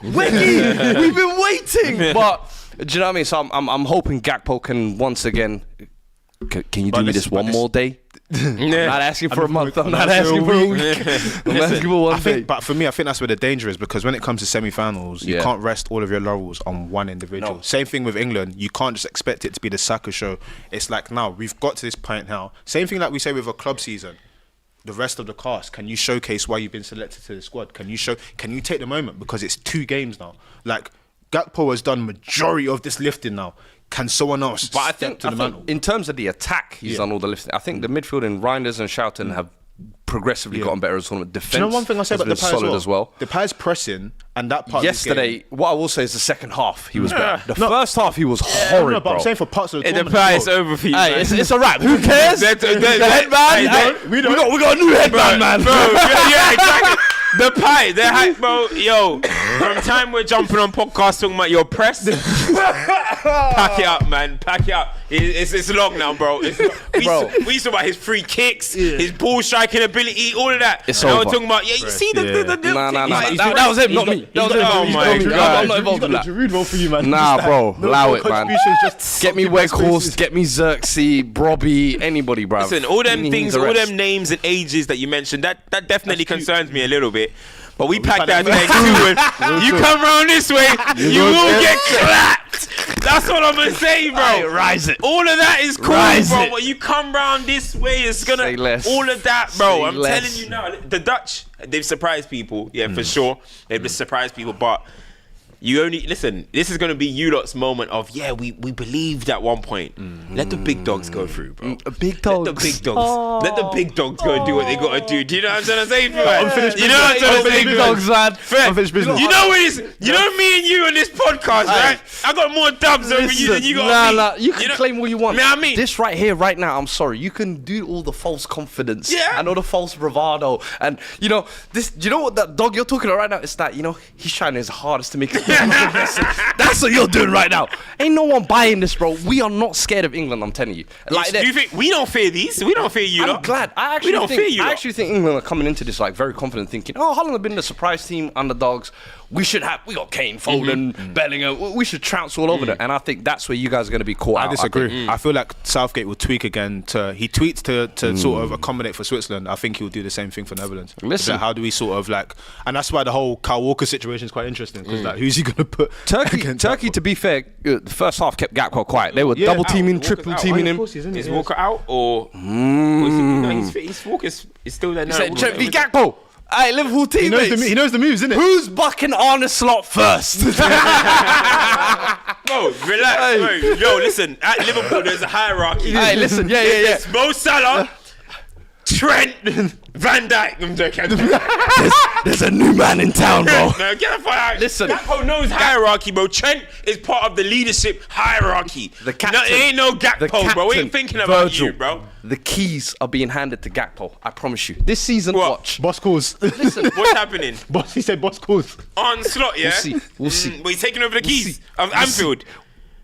Wiggy, we've been waiting. But do you know what I mean? So I'm hoping Gakpo can once again. Can you do me this one more day? I'm not asking for a month. I'm not asking for a week. I'm asking for one day. But for me, I think that's where the danger is, because when it comes to semi-finals, you can't rest all of your laurels on one individual. No. Same thing with England. You can't just expect it to be the Saka show. It's like, now, we've got to this point now. Same thing like we say with a club season. The rest of the cast, can you showcase why you've been selected to the squad? Can you take the moment? Because it's 2 games now. Like, Gakpo has done majority of this lifting now. Can someone else step to the mantle? In terms of the attack, he's done all the lifting. I think the midfield in Reinders and Schouten have progressively gotten better as tournament. Defense, do you know one thing I say about Depay as well? Depay's pressing, and that part yesterday, of the game, what I will say is the second half, he was better. The first half, he was horrid, but bro. I'm saying for parts of the tournament. Depay is over for you, Hey, man. it's a wrap. Who cares? The headman? We got a new headman, man. Bro, yeah, exactly. Depay, they're hype, bro. Yo, from time we're jumping on podcasts talking about your press, pack it up, man. Pack it up. It's long now, bro. We used to about his free kicks, his ball striking ability, all of that. It's now over. we're talking about, you see the Nah. That was him, not me. Oh my God. I'm not involved in that. Giroud role for you, man. Nah, bro. Allow it, man. Just Get me Weghorst, get me Xerxes, Brobby, anybody, bro. Listen, all them things, all them names and ages that you mentioned, that definitely concerns me a little bit. But we pack that thing too. You come round this way, you will get clapped. That's what I'm gonna say, bro. Right, rise it. All of that is cool, Rise bro. it. But you come round this way, it's gonna. Say less. All of that, bro. Say I'm less. telling you now. The Dutch, they've surprised people. Yeah, for sure. They've just surprised people, but. You only listen. This is gonna be you lot's moment of we believed at one point. Let the big dogs go through, bro. Big dogs. Let the big dogs. Let the big dogs go and do what they gotta do. Do you know what I'm trying to say, man? Unfinished You know what I'm trying to say, Big man? dogs, man. Unfinished business. You know what it is? You know me and you on this podcast, right? I got more dubs over you than you got me. Nah, you can claim what you want. You know what I mean? This right here, right now, I'm sorry. You can do all the false confidence and all the false bravado. And, you know, this. Do you know what that dog you're talking about right now? It's that, you know, he's trying his hardest to make it. That's what you're doing right now. Ain't no one buying this, bro. We are not scared of England, I'm telling you. Like, do you think we don't fear these? We don't fear you, I'm lot. glad. I We don't fear you, I lot. actually think England are coming into this like very confident, thinking, "Oh, Holland have been the surprise team, underdogs. We got Kane, Foden, Bellingham. We should trounce all over them." And I think that's where you guys are going to be caught out. I disagree. I feel like Southgate will tweak again. He tweets to sort of accommodate for Switzerland. I think he'll do the same thing for Netherlands. Listen. How do we sort of like, and that's why the whole Kyle Walker situation is quite interesting because like, who's he going to put? Turkey, against to be fair, the first half kept Gakpo quiet. They were double teaming, triple teaming him. Is Walker out or? No, he's fit. He's Walker's is still there now. Said Trent v Gakpo. Hey, Liverpool teammates. He knows the moves, isn't it? Who's bucking Arne Slot first? Bro, relax, bro. Yo, listen. At Liverpool, there's a hierarchy. Hey, listen. Yeah. It's Mo Salah, Trent, Van Dijk. I'm joking. There's a new man in town, bro. No, get the fuck out. Listen. Gakpo knows hierarchy, bro. Trent is part of the leadership hierarchy. The captain. No, it ain't no Gakpo, bro. We ain't thinking about Virgil, you, bro. The keys are being handed to Gakpo. I promise you. This season, What? watch. Boss calls. Listen. What's happening? Boss. He said boss calls. On slot, yeah? We'll see. But he's taking over the keys see. of Anfield.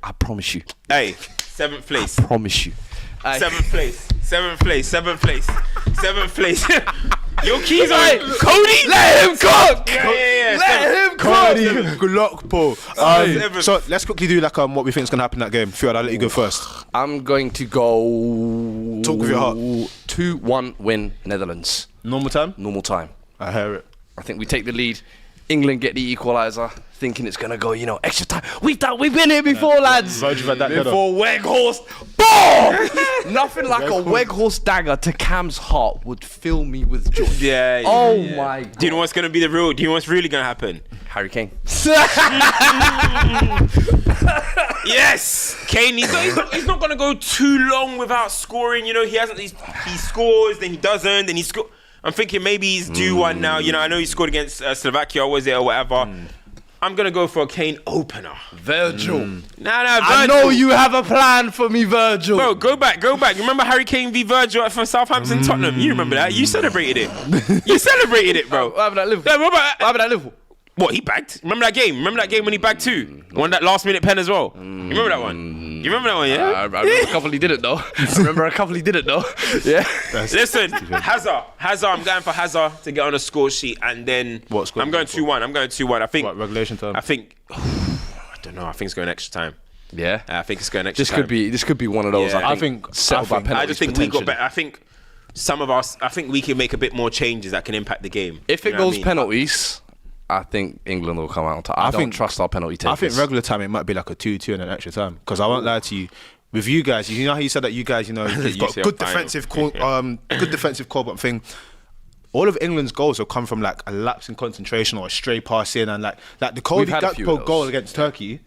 I promise you. Hey, 7th place. Promise you. Aye. 7th place. 7th place. 7th place. 7th place. Your keys are Cody. Let him cook. Yeah. Let him Cody, cook. good luck, Paul. Seven. So let's quickly do like what we think is gonna happen in that game. Fuad, I'll let you go first. I'm going to go. Talk with your heart. 2-1 win Netherlands. Normal time. Normal time. I hear it. I think we take the lead. England get the equaliser, thinking it's gonna go, extra time. We've been here before, lads. Virgil had that header. Before Weghorst, boom! Nothing like a Weghorst dagger to Cam's heart would fill me with joy. Yeah. Oh my God. Do you know what's gonna be the real? Do you know what's really gonna happen? Harry Kane. Yes, Kane. He's not gonna go too long without scoring. He scores, then he doesn't, then he scores. I'm thinking maybe he's due one now. I know he scored against Slovakia, was it, or whatever. I'm going to go for a Kane opener. Virgil. Virgil. I know you have a plan for me, Virgil. Bro, go back. Remember Harry Kane v Virgil from Southampton, Tottenham? You remember that? You celebrated it. Bro. What happened at Liverpool? Yeah, what at Liverpool? What, he bagged? Remember that game? When he bagged 2? Won that last minute pen as well? You remember that one? You remember that one, yeah? I remember a couple he didn't, though. Yeah. Listen, Hazard, I'm going for Hazard to get on the score sheet, and then What score? I'm going 2-1. I think. What, regulation time? I don't know. I think it's going extra time. Yeah. I think it's going extra time. This could be one of those. Yeah. I think settled by penalties. I just think we got better. I think some of us. I think we can make a bit more changes that can impact the game. If it goes penalties, I think England will come out on top. I don't trust our penalty takers. I think regular time it might be like a 2-2 and an extra time. Because I won't lie to you, with you guys, you know how you said that you guys, you've got good defensive call, good defensive call, but thing. All of England's goals have come from like a lapse in concentration or a stray pass in, and like the Cody Gakpo goal against Turkey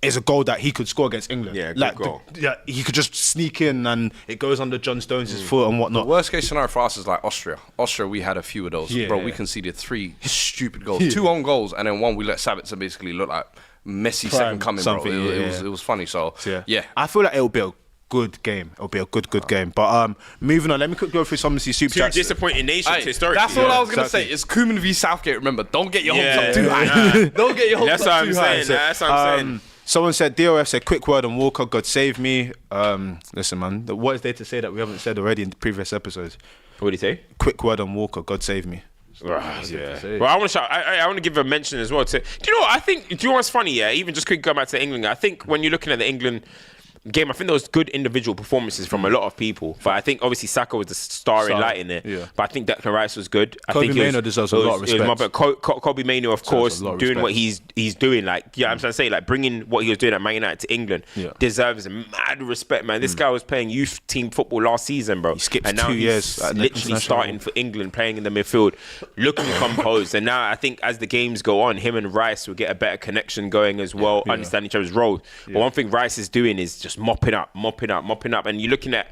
is a goal that he could score against England. Yeah, like goal. He could just sneak in and it goes under John Stones' foot and whatnot. The worst case scenario for us is like Austria. We had a few of those. Yeah. Bro, we conceded 3 stupid goals. 2 own goals, and then 1 we let Sabitzer basically look like Messi second coming, bro. It was funny. So, yeah. I feel like it'll be a good game. It'll be a good game. But moving on, let me quickly go through some of these super chats. 2 disappointing nations historically. That's all I was going to exactly. say. It's Koeman v Southgate, remember. Don't get your hopes up too high. Don't get your hopes up too high. That's what I'm saying. Someone said, DOF said, quick word on Walker, God save me. Listen, man, what is there to say that we haven't said already in the previous episodes? What did he say? Quick word on Walker, God save me. Right, yeah. Well, I want to shout. I want to give a mention as well. Do you know what I think? Do you know what's funny? Yeah, even just quick go back to England. I think when you're looking at the England game, I think there was good individual performances from a lot of people. But I think obviously Saka was the star in light in it. Yeah. But I think Declan Rice was good. Kobe Mainoo deserves a lot of respect. Kobe Mainoo, of course, doing what he's doing. Like, I'm trying to say, like, bringing what he was doing at Man United to England deserves mad respect, man. This guy was playing youth team football last season, bro. He skipped and now 2 years. He's literally starting for England, playing in the midfield, looking composed. And now I think as the games go on, him and Rice will get a better connection going as well, understand each other's roles. But one thing Rice is doing is just mopping up. And you're looking at,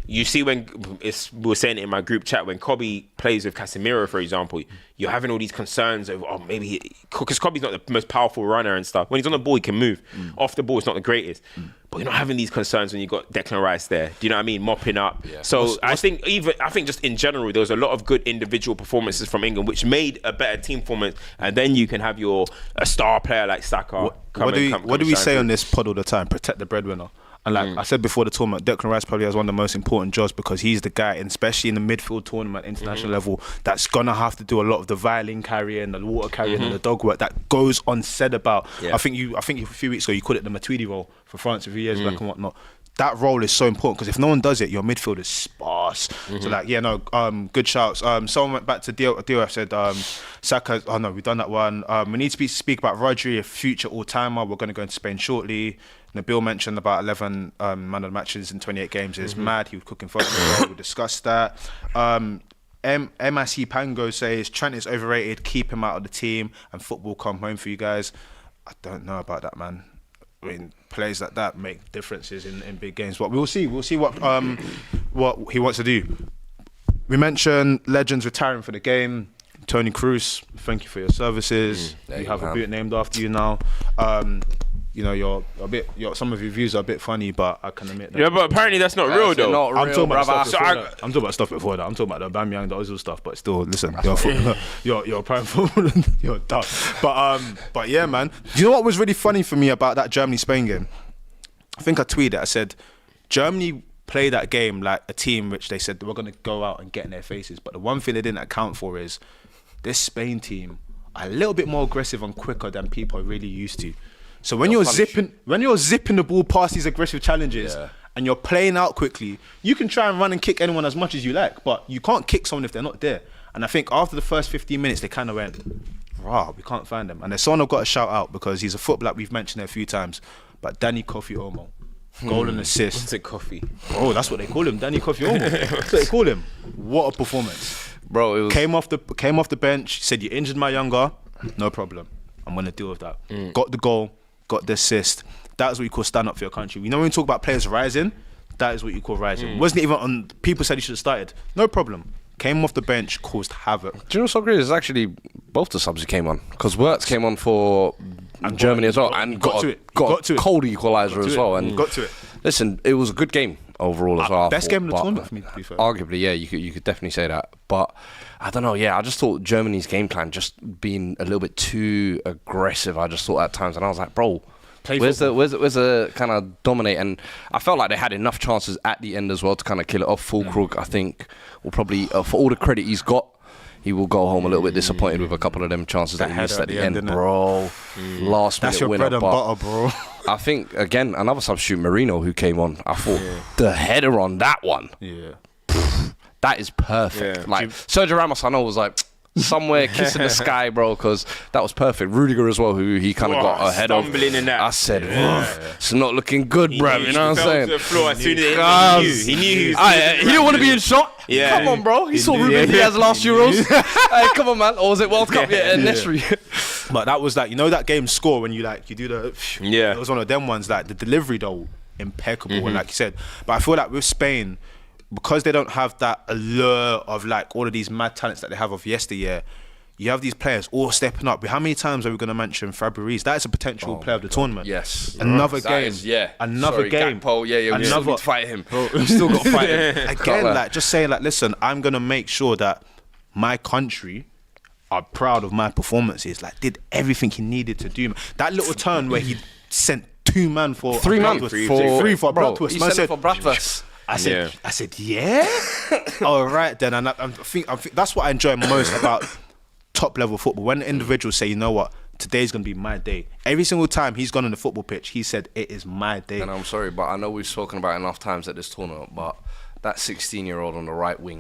you see when, we were saying it in my group chat, when Kobe plays with Casemiro, for example, you're having all these concerns of, because Kobe's not the most powerful runner and stuff. When he's on the ball, he can move. Off the ball, it's not the greatest. But you're not having these concerns when you've got Declan Rice there. Do you know what I mean? Mopping up. Yeah. So I think just in general, there was a lot of good individual performances from England, which made a better team performance. And then you can have a star player like Saka. What do we say on this pod all the time? Protect the breadwinner. And like I said before the tournament, Declan Rice probably has one of the most important jobs because he's the guy, and especially in the midfield tournament, international level, that's going to have to do a lot of the violin carrying, the water carrying, and the dog work that goes unsaid about. Yeah. I think a few weeks ago you called it the Matuidi role for France a few years back and whatnot. That role is so important because if no one does it, your midfield is sparse. So good shouts. Someone went back to DOF said Saka. Oh no, we've done that one. We need to speak about Rodri, a future all-timer. We're going to go into Spain shortly. Nabil mentioned about 11 man of the matches in 28 games. It's mad. He was cooking for us. We'll discuss that. MIC Pango says Trent is overrated. Keep him out of the team and football come home for you guys. I don't know about that, man. I mean, players like that make differences in big games. But we'll see. We'll see what he wants to do. We mentioned legends retiring for the game. Tony Kroos, thank you for your services. You have a boot named after you now. You're a bit. Some of your views are a bit funny, but I can admit that. Yeah, but apparently that's not real though. Not real, I'm talking about stuff before that. I'm talking about the Aubameyang, the Ozil stuff. But still, listen, you're prime football. You're dumb. But yeah, man. Do you know what was really funny for me about that Germany-Spain game? I think I tweeted. I said Germany play that game like a team which they said they were going to go out and get in their faces. But the one thing they didn't account for is this Spain team are a little bit more aggressive and quicker than people are really used to. So when you're zipping the ball past these aggressive challenges and you're playing out quickly, you can try and run and kick anyone as much as you like, but you can't kick someone if they're not there. And I think after the first 15 minutes, they kind of went, we can't find them. And there's someone I've got to shout out because he's a footballer we've mentioned it a few times, but Danny Kofi Olmo. Goal and assist. What's it, Coffee? Oh, that's what they call him, Danny Kofi Olmo. That's what they call him. What a performance. Bro, it was... Came off the bench, said, you injured my younger, no problem. I'm going to deal with that. Got the goal. Got the assist. That's what you call stand up for your country. You know when we talk about players rising, that is what you call rising. Wasn't even on. People said he should have started. No problem. Came off the bench, caused havoc. Do you know what's so great? It's actually both the subs he came on because Wirtz came on for Germany as well and got a cold equaliser as well. And got to it. Listen, it was a good game overall as well. Best game of the tournament for me, to be fair. Arguably, yeah, you could definitely say that. But I don't know, I just thought Germany's game plan just being a little bit too aggressive. I just thought at times, and I was like, bro, where's the kind of dominate? And I felt like they had enough chances at the end as well to kind of kill it off. Fulkrug, I think, will probably, for all the credit he's got, he will go home a little bit disappointed with a couple of them chances that he missed at the end, bro. Last minute winner. That's your bread and butter, bro. I think, again, another substitute, Marino, who came on, I thought the header on that one, that is perfect. Like, Sergio Ramos, I know, was like... somewhere kissing the sky, bro, because that was perfect. Rudiger as well, who he kind of got ahead of. In that. I said, it's not looking good, bro. You know what I'm saying? To the floor as soon as he knew. He didn't want to be in shot. Yeah. Come on, bro. He saw Ruben Diaz last Euros. Hey, come on, man. Or was it World Cup? Necessary. But that was like, that game score when you do the... Yeah. It was one of them ones, like the delivery though, impeccable. And like you said. But I feel like with Spain... because they don't have that allure of like all of these mad talents that they have of yesteryear, you have these players all stepping up. But how many times are we going to mention Fabregas? That is a potential player of the tournament. Yes. Another game. Another game. Gakpo, we still need to fight him. We still got to fight him. Again, like just saying like, listen, I'm going to make sure that my country are proud of my performances. Like did everything he needed to do. That little turn where he sent three man for a blood twist. He sent it for blood twist. I said, yeah. All right then, and I think that's what I enjoy most about top level football. When individuals say, you know what, today's going to be my day. Every single time he's gone on the football pitch, he said, it is my day. And I'm sorry, but I know we've spoken about it enough times at this tournament, but that 16-year-old on the right wing,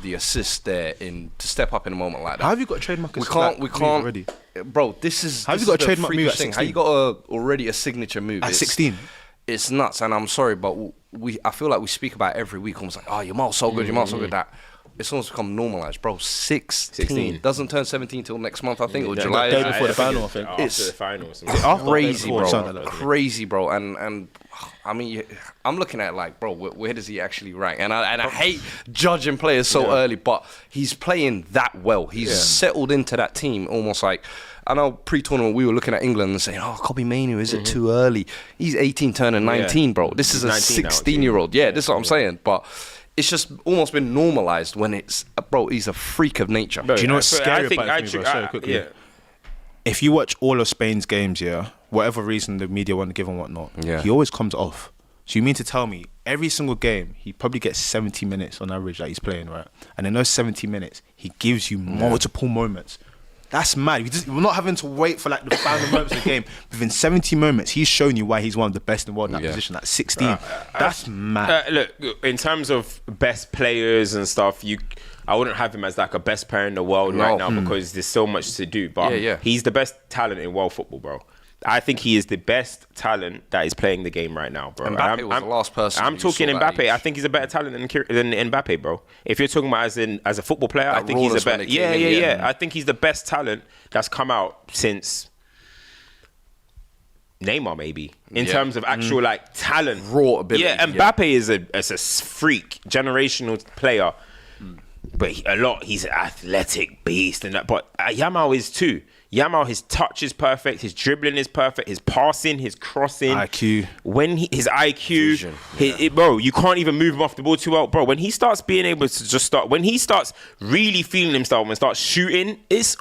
the assist there to step up in a moment like that. How have you got a trademark? We can't already. Bro, this is. How have you got a trademark move at thing. 16? How you got already a signature move At 16? It's nuts, and I'm sorry, but I feel like we speak about it every week, almost like, oh, Yamal's so good, Yamal's so good. That it's almost become normalised, bro. 16 doesn't turn 17 till next month, I think, or July. The day before the final, I think. After the final. Crazy, before, bro. Crazy, bro. And I mean, I'm looking at it like, bro, where does he actually rank? And I hate judging players so early, but he's playing that well. He's settled into that team almost like. I know pre-tournament we were looking at England and saying, oh, Kobbie Mainoo, is it too early? He's 18 turning 19, bro. This is a 16-year-old. Yeah, this is what I'm saying. But it's just almost been normalised when it's, bro, he's a freak of nature. Do you know what's scary about it for me, bro? Sorry, quickly. Yeah. If you watch all of Spain's games, whatever reason the media want to give and whatnot, he always comes off. So you mean to tell me every single game he probably gets 70 minutes on average that he's playing, right? And in those 70 minutes, he gives you multiple moments. That's mad. We're not having to wait for like the final moments of the game. Within 70 moments, he's shown you why he's one of the best in the world in that position at 16. That's mad. Look, in terms of best players and stuff, I wouldn't have him as like a best player in the world right now because there's so much to do. But he's the best talent in world football, bro. I think he is the best talent that is playing the game right now, bro. Mbappe was the last person. I'm talking Mbappe. I think he's a better talent than Mbappe, bro. If you're talking about as a football player, I think he's the best. Yeah. I think he's the best talent that's come out since Neymar, maybe, in terms of actual like talent, raw ability. Yeah, Mbappe is a freak, generational player, but he's an athletic beast and that. But Yamal is too. Yamal, his touch is perfect, his dribbling is perfect, his passing, his crossing, IQ. His IQ, bro, you can't even move him off the ball too well, bro. When he starts being able to just when he starts really feeling himself and starts shooting, it's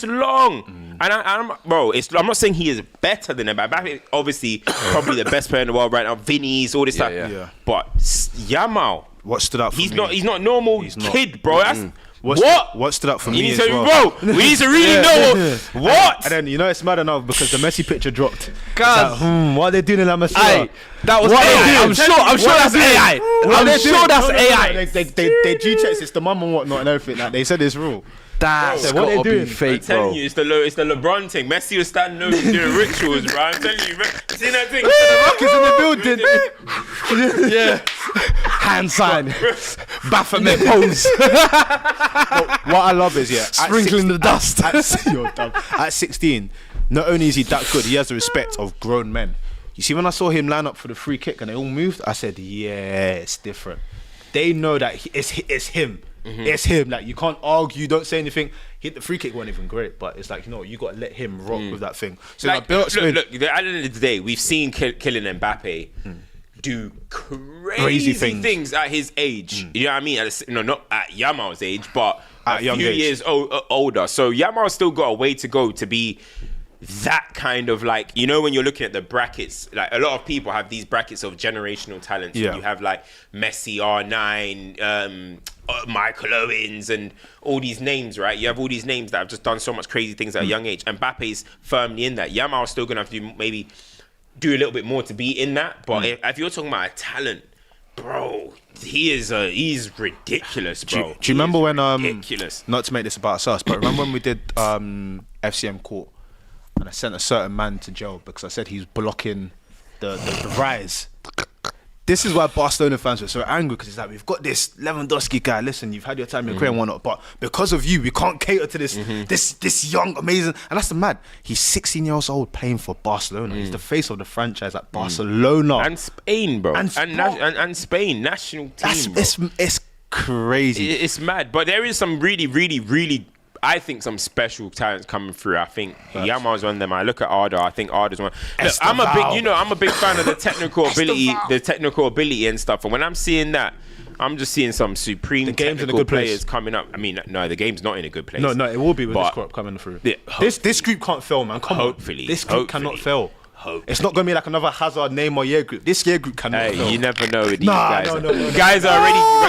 long. And I'm not saying he is better than Mbappe. Obviously, probably the best player in the world right now. Vinny's, all this stuff. Yeah. But Yamal, what stood out for me? He's not normal kid, bro. That's. What stood out for me as well? Bro, we need to really know what. And then, you know, it's mad enough because the Messi picture dropped. Guys, like, what are they doing in La Masia? That was AI. I'm sure that's AI. I'm sure that's AI. They G-checks, it's the mum and whatnot and everything. Like, they said it's real. That's gotta be fake, bro. I'm telling you, it's the LeBron thing. Messi was standing over doing rituals, bro. I'm telling you, see that thing? The Rock is in the building. Yeah. Hand sign. Baphomet pose. What I love is, sprinkling the dust. You're dumb. At 16, not only is he that good, he has the respect of grown men. You see, when I saw him line up for the free kick and they all moved, I said, yeah, it's different. They know that it's him. It's him. Like, you can't argue, don't say anything. Hit the free kick wasn't even great, but it's like, you got to let him rock with that thing. So like, look, at the end of the day, we've seen Kylian Mbappe do crazy things at his age. You know what I mean? Not at Yamal's age, but at a few years older. So Yamal's still got a way to go to be that kind of like, when you're looking at the brackets, like a lot of people have these brackets of generational talents. You have like Messi, R9, Michael Owens, and all these names, right? You have all these names that have just done so much crazy things at a young age. Mbappe's firmly in that. Yamal's still gonna have to maybe do a little bit more to be in that. But if you're talking about a talent, bro, he's ridiculous, bro. Do you remember when ridiculous? Not to make this about us, but remember when we did FCM Court? And I sent a certain man to jail because I said he's blocking the rise. This is why Barcelona fans were so angry, because it's like, we've got this Lewandowski guy. Listen, you've had your time in Ukraine and whatnot, but because of you, we can't cater to this young, amazing. And that's the mad. He's 16 years old playing for Barcelona. He's the face of the franchise at Barcelona and Spain, bro, and Spain national team. It's crazy. It's mad, but there is some really, really, really, I think, some special talents coming through. I think Yamal's one of them. I look at Arda. I think Arda's one. Look, I'm a big fan of the technical ability and stuff. And when I'm seeing that, I'm just seeing some supreme technical players coming up. I mean, no, the game's not in a good place. No, it will be with this group coming through. Yeah, this group can't fail, man. Hopefully, this group cannot fail. hope. It's not going to be like another Hazard, Neymar year group. This year group cannot fail. You never know with these guys.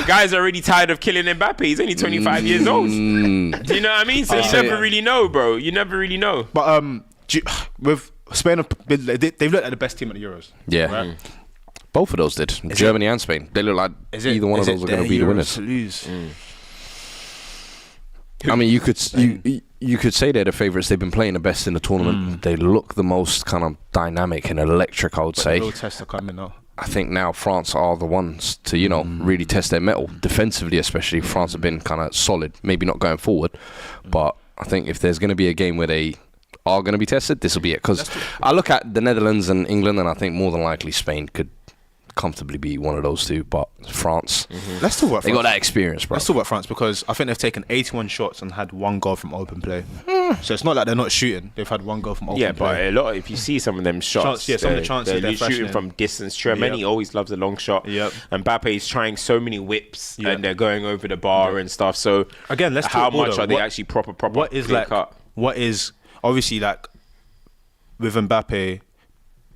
Guys are already tired of killing Mbappe. He's only 25 years old. Do you know what I mean? So you never really know, bro. You never really know. But with Spain, they've looked at the best team at the Euros. Yeah. Right? Both of those did. Germany and Spain. They look like either one of those are going to be the winners. To lose? I mean, you could say they're the favourites. They've been playing the best in the tournament. They look the most kind of dynamic and electric, I would say. The real tests are coming now. I think now France are the ones to, really test their mettle. Defensively, especially, France have been kind of solid. Maybe not going forward. But I think if there's going to be a game where they are going to be tested, this will be it. Because I look at the Netherlands and England, and I think more than likely Spain could comfortably be one of those two, but France, let's talk about France. They got that experience, bro. Let's talk about France, because I think they've taken 81 shots and had 1 goal from open play. So it's not like they're not shooting. They've had 1 goal from open play. Yeah, but a lot. If you see some of them shots, some of the chances they're shooting from distance. Tchouameni always loves a long shot. And Mbappe is trying so many whips, and they're going over the bar and stuff. So again, let's how talk more much though. are they actually proper? What is like? Cut? What is obviously like with Mbappe?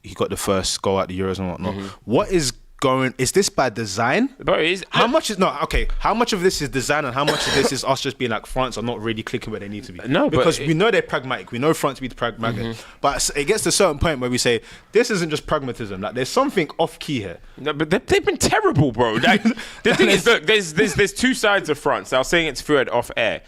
He got the first goal at the Euros and whatnot. What is going? Is this by design? But how much of this is design and how much of this is us just being like France are not really clicking where they need to be? No, because we know they're pragmatic. We know France to be pragmatic, but it gets to a certain point where we say this isn't just pragmatism. Like there's something off key here. No, but they've been terrible, bro. Like, the thing is, look, there's two sides of France. I was saying it to Fuad off air.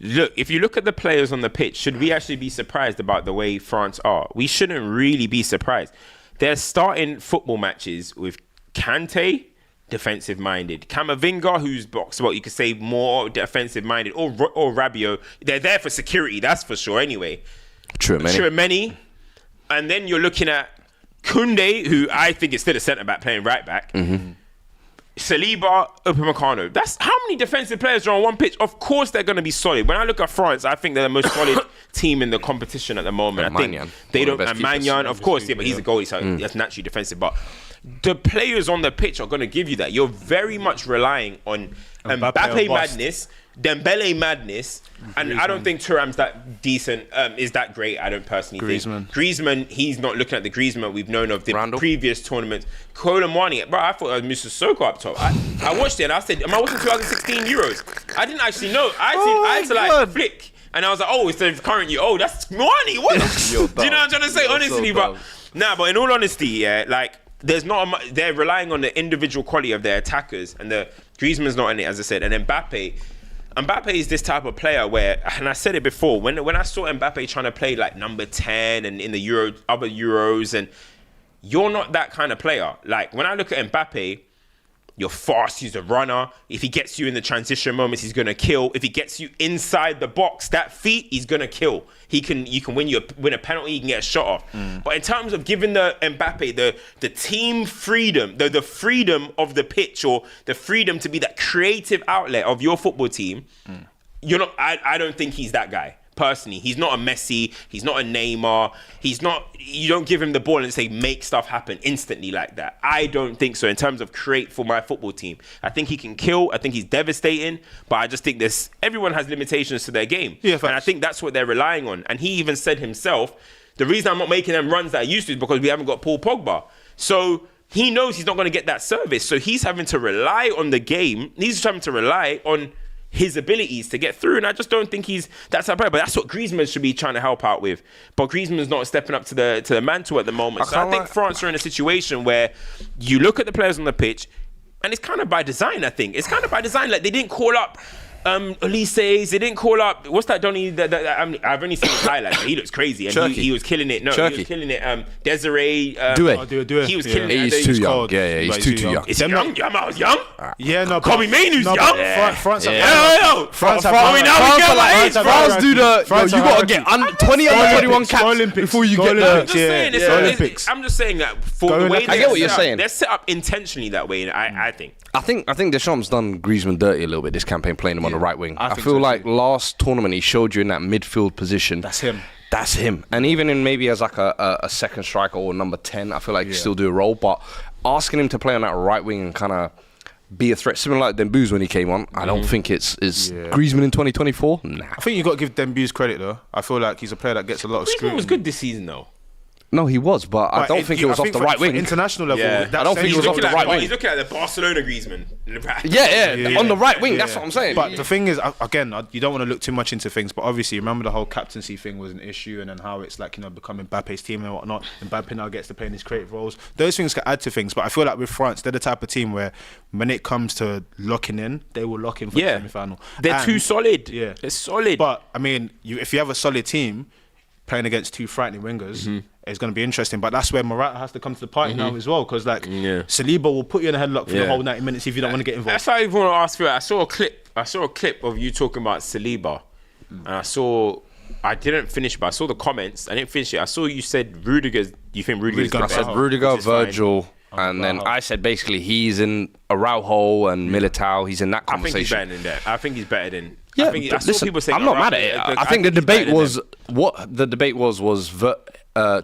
Look, if you look at the players on the pitch, should we actually be surprised about the way France are? We shouldn't really be surprised. They're starting football matches with Kante, defensive-minded. Camavinga, who's box-about, you could say more defensive-minded. Or Rabiot. They're there for security, that's for sure anyway. Tchouameni. And then you're looking at Koundé, who I think is still a centre-back playing right-back. Saliba, Upamecano. That's how many defensive players are on one pitch. Of course they're going to be solid. When I look at France, I think they're the most solid team in the competition at the moment. And I think they don't. And Magnan, of course, but he's a goalie, so that's naturally defensive. But the players on the pitch are going to give you that. You're very much relying on Mbappe madness, Dembele madness, and I don't think Thuram's that decent, is that great, I don't personally think. Griezmann, he's not looking at the Griezmann we've known of the previous tournaments. Kolomwani, bro, I thought it was Mr. Soko up top. I watched it and I said, am I watching 2016 Euros? I didn't actually know. I had to like flick, and I was like, oh, it's the current year. Oh, that's Mwani. What? Do you know what I'm trying to say? Honestly, but in all honesty, yeah, like, there's not they're relying on the individual quality of their attackers, and the Griezmann's not in it, as I said. And Mbappe is this type of player where, and I said it before, when I saw Mbappe trying to play like number 10 and in the other Euros, and you're not that kind of player. Like when I look at Mbappe, you're fast, he's a runner. If he gets you in the transition moments, he's gonna kill. If he gets you inside the box, that feet, he's gonna kill. You can win a penalty, you can get a shot off. But in terms of giving the Mbappe the team freedom, the freedom of the pitch, or the freedom to be that creative outlet of your football team, you're not. I don't think he's that guy. Personally, he's not a Messi, he's not a Neymar, you don't give him the ball and say make stuff happen instantly like that. I don't think so in terms of create for my football team. I think he can kill, I think he's devastating, but I just think everyone has limitations to their game. Yeah, and I think that's what they're relying on. And he even said himself, the reason I'm not making them runs that I used to is because we haven't got Paul Pogba. So he knows he's not going to get that service. So he's having to rely on the game. He's having to rely on his abilities to get through, and I just don't think he's that type of player. But that's what Griezmann should be trying to help out with. But Griezmann's not stepping up to the mantle at the moment. So I think France are in a situation where you look at the players on the pitch, and it's kind of by design. I think it's kind of by design. Like they didn't call up Elise's, they didn't call up. What's that Donny? I've only seen his highlights. He looks crazy, and he was killing it. No, he was killing it. Desiree, he was killing it. He's too young. Yeah, he's too young. Is he young? Yamal's young. Yeah, no. Kobe Mainoo's young. France. France do the. You gotta get 20 under 21 caps before you get the Olympics. I'm just saying that for the way I get what you're saying. They're set up intentionally that way. I think. I think Deschamps done Griezmann dirty a little bit this campaign, playing him on the right wing. I feel like last tournament he showed you in that midfield position. That's him. And even in maybe as like a second striker or number 10, I feel like he still do a role. But asking him to play on that right wing and kind of be a threat, similar like Dembouz when he came on, I don't think it's Griezmann in 2024. Nah. I think you got to give Dembouz credit though. I feel like he's a player that gets a lot of scrutiny. Griezmann was good this season though. No, he was, but I don't think it was off the right wing. International level, Yeah. I don't think he was off the right wing. He's looking at the Barcelona Griezmann. Yeah, on the right wing. That's what I'm saying. But the thing is, again, you don't want to look too much into things, but obviously, remember the whole captaincy thing was an issue, and then how it's like, becoming Mbappe's team and whatnot. And Mbappe now gets to play in his creative roles. Those things can add to things, but I feel like with France, they're the type of team where when it comes to locking in, they will lock in for the semi-final. They're too solid. Yeah, they're solid. But I mean, if you have a solid team playing against two frightening wingers, it's going to be interesting. But that's where Morata has to come to the party now as well, because Saliba will put you in a headlock for the whole 90 minutes if you don't want to get involved. That's why I even want to ask for it. I saw a clip of you talking about Saliba, and I didn't finish, but I saw the comments. I didn't finish it. I saw you said Rudiger. You think Rudiger's I said Rudiger, Virgil. And then Araujo. I said basically he's in Araujo and Militao. He's in that I think he's conversation. better than that. I think he's better than. Yeah, I think, I saw listen, people saying I'm not mad Araujo. at it. Look, I think the he's better debate than was them. what the debate was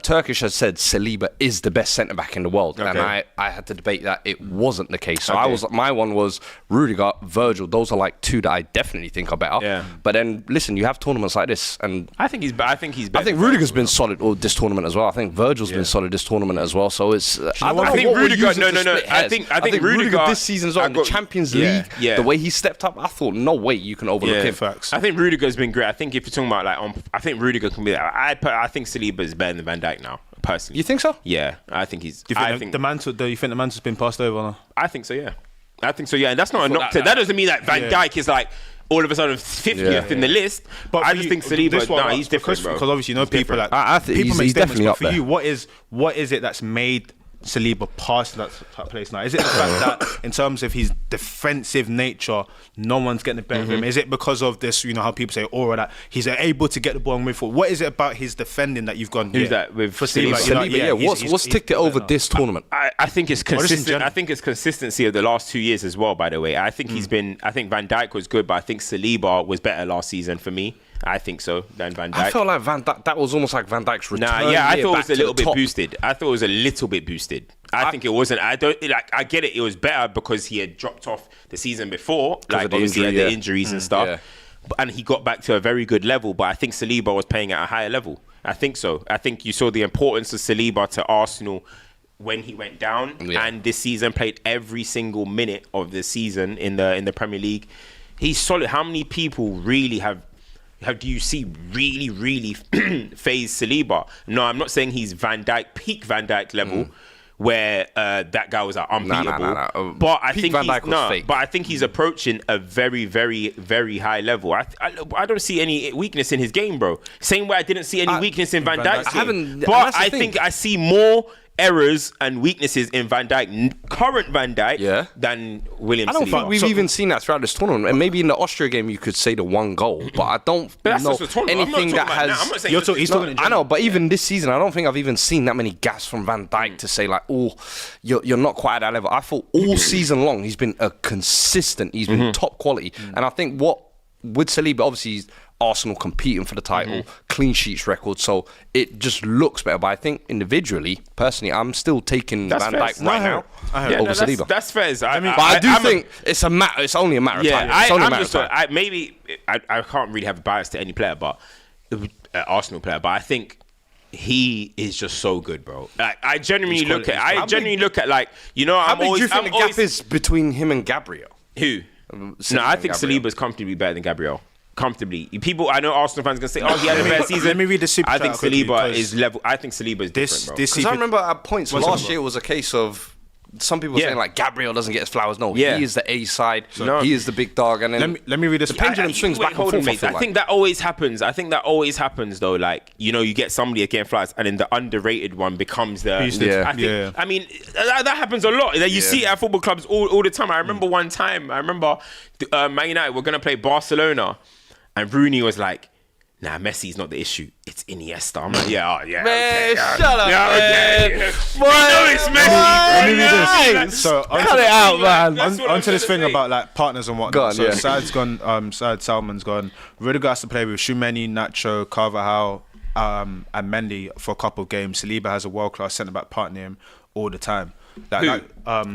Turkish has said Saliba is the best centre back in the world, and I had to debate that it wasn't the case. So my one was Rudiger, Virgil. Those are like two that I definitely think are better. Yeah. But then listen, you have tournaments like this, and I think he's better. I think Rudiger's been solid this tournament as well. I think Virgil's been solid this tournament as well. So it's I think Rudiger. No. I think Rudiger this season as well in the Champions League. Yeah. The way he stepped up, I thought no way you can overlook him. Facts. I think Rudiger's been great. I think if you're talking about I think Rudiger can be. I think Saliba is better than Van Dijk now. Personally, You think so? Yeah, I think he's. Do you think the mantle's been passed over? Now? I think so. Yeah, and that's not a knock. That doesn't mean that Van Dijk is like all of a sudden 50th in the list. But I just think Saliba. He's different, bro. Because obviously, people like I think people make he's statements. definitely But up for there. you, what is it that's made Saliba past that place now? Is it the fact that in terms of his defensive nature, no one's getting the better of him? Is it because of this, how people say aura that he's able to get the ball and move forward? What is it about his defending that you've gone? Who's that with for Saliba? What's ticked it over this tournament? I think it's consistent. I think it's consistency of the last 2 years as well. By the way, I think he's been. I think Van Dijk was good, but I think Saliba was better last season for me. I think so than Van Dijk. I felt like that was almost like Van Dijk's return. I thought it was a little bit top. boosted. I think it wasn't. I get it. It was better because he had dropped off the season before, like obviously he had the injuries and stuff. Yeah. And he got back to a very good level. But I think Saliba was playing at a higher level. I think so. I think you saw the importance of Saliba to Arsenal when he went down, and this season played every single minute of the season in the Premier League. He's solid. How many people really do you see really phase Saliba? No, I'm not saying he's peak Van Dijk level, where that guy was like unbeatable. No. But I Peak think Van Dijk was fake. But I think he's approaching a very, very, very high level. I don't see any weakness in his game, bro. Same way I didn't see any weakness in Van Dijk's game. But I think I see more errors and weaknesses in Van Dijk, current Van Dijk, than William Saliba. I don't think we've even seen that throughout this tournament. And maybe in the Austria game you could say the one goal, but I don't know anything that has. He's talking in I know, but even this season, I don't think I've even seen that many gaps from Van Dijk to say like, oh, you're not quite at that level. I thought all season long he's been consistent. He's been top quality, and I think with Saliba, obviously he's Arsenal competing for the title, clean sheets record, so it just looks better. But I think individually, personally, I'm still taking Van Dijk right now over Saliba. That's fair. But I do think it's only a matter of time. It's only a matter of time. I can't really have a bias to any player, but Arsenal player. But I think he is just so good, bro. Like, I genuinely look at like, How big do you think the gap is between him and Gabriel? Who? No, I think Saliba's comfortably better than Gabriel. Comfortably. People, I know Arsenal fans going to say, oh, he had a better season. Let me read the super I think chat Saliba is level. I think Saliba is different, bro. Because I remember at points last year was a case of some people saying like Gabriel doesn't get his flowers. No, he is the A side. He is the big dog. And then let me read this. The pendulum swings back and forth. I think that always happens. Though. Like, you get somebody getting flowers, and then the underrated one becomes the. I mean, that happens a lot. You see it at football clubs all the time. I remember one time. Man United were gonna play Barcelona, and Rooney was like, nah, Messi's not the issue. It's Iniesta. I'm like, man, shut up, man. We know it's Messi. Let me read this. So cut it out, man. Onto this thing about like partners and whatnot. Go on, so Saad's gone. Saad Salman's gone. Rudiger has to play with Tchouameni, Nacho, Carvajal, and Mendy for a couple of games. Saliba has a world-class centre-back partner him. all the time. Who?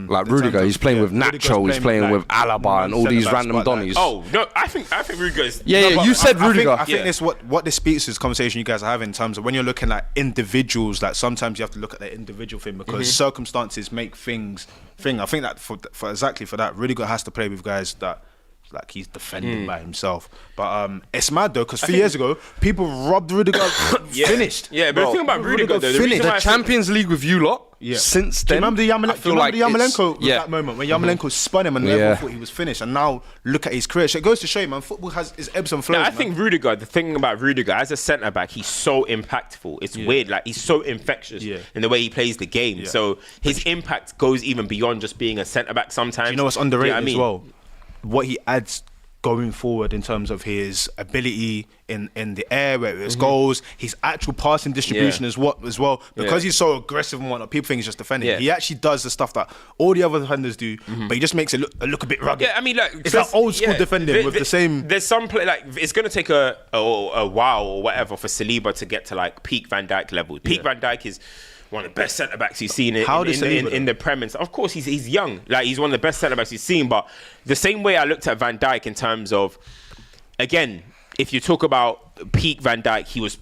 Like Rudiger, he's playing with Nacho, he's playing with Alaba and all these random Donnies. Oh no, I think Rudiger is. Yeah, you said Rudiger. I think this what this speaks to this conversation you guys are having in terms of when you're looking at individuals. Like sometimes you have to look at the individual thing because circumstances make things. I think that for that, Rudiger has to play with guys that. Like he's defending by himself, but it's mad though because 3 years ago people robbed Rudiger finished. Yeah, but the thing about Rudiger though, the Champions League with you lot. Yeah. Since then, do you remember the Yarmolenko that moment when Yarmolenko spun him and everyone thought he was finished, and now look at his career. So it goes to show you, man, football has its ebbs and flows. I think Rudiger, the thing about Rudiger as a centre back, he's so impactful. It's weird, like he's so infectious in the way he plays the game. Yeah. So his impact goes even beyond just being a centre back. Sometimes, do you know what's underrated as well? What he adds going forward in terms of his ability in the air, where his goals, his actual passing distribution as well. Because he's so aggressive and whatnot, people think he's just defending. Yeah. He actually does the stuff that all the other defenders do, but he just makes it look a bit rugged. Yeah, I mean, like it's that old school defending with the same. There's some play like it's gonna take a while or whatever for Saliba to get to like peak Van Dijk level. Peak Van Dijk is one of the best centre backs you've seen in the Premier. Of course, he's young. Like he's one of the best centre backs you've seen. But the same way I looked at Van Dijk in terms of, again, if you talk about peak Van Dijk, he was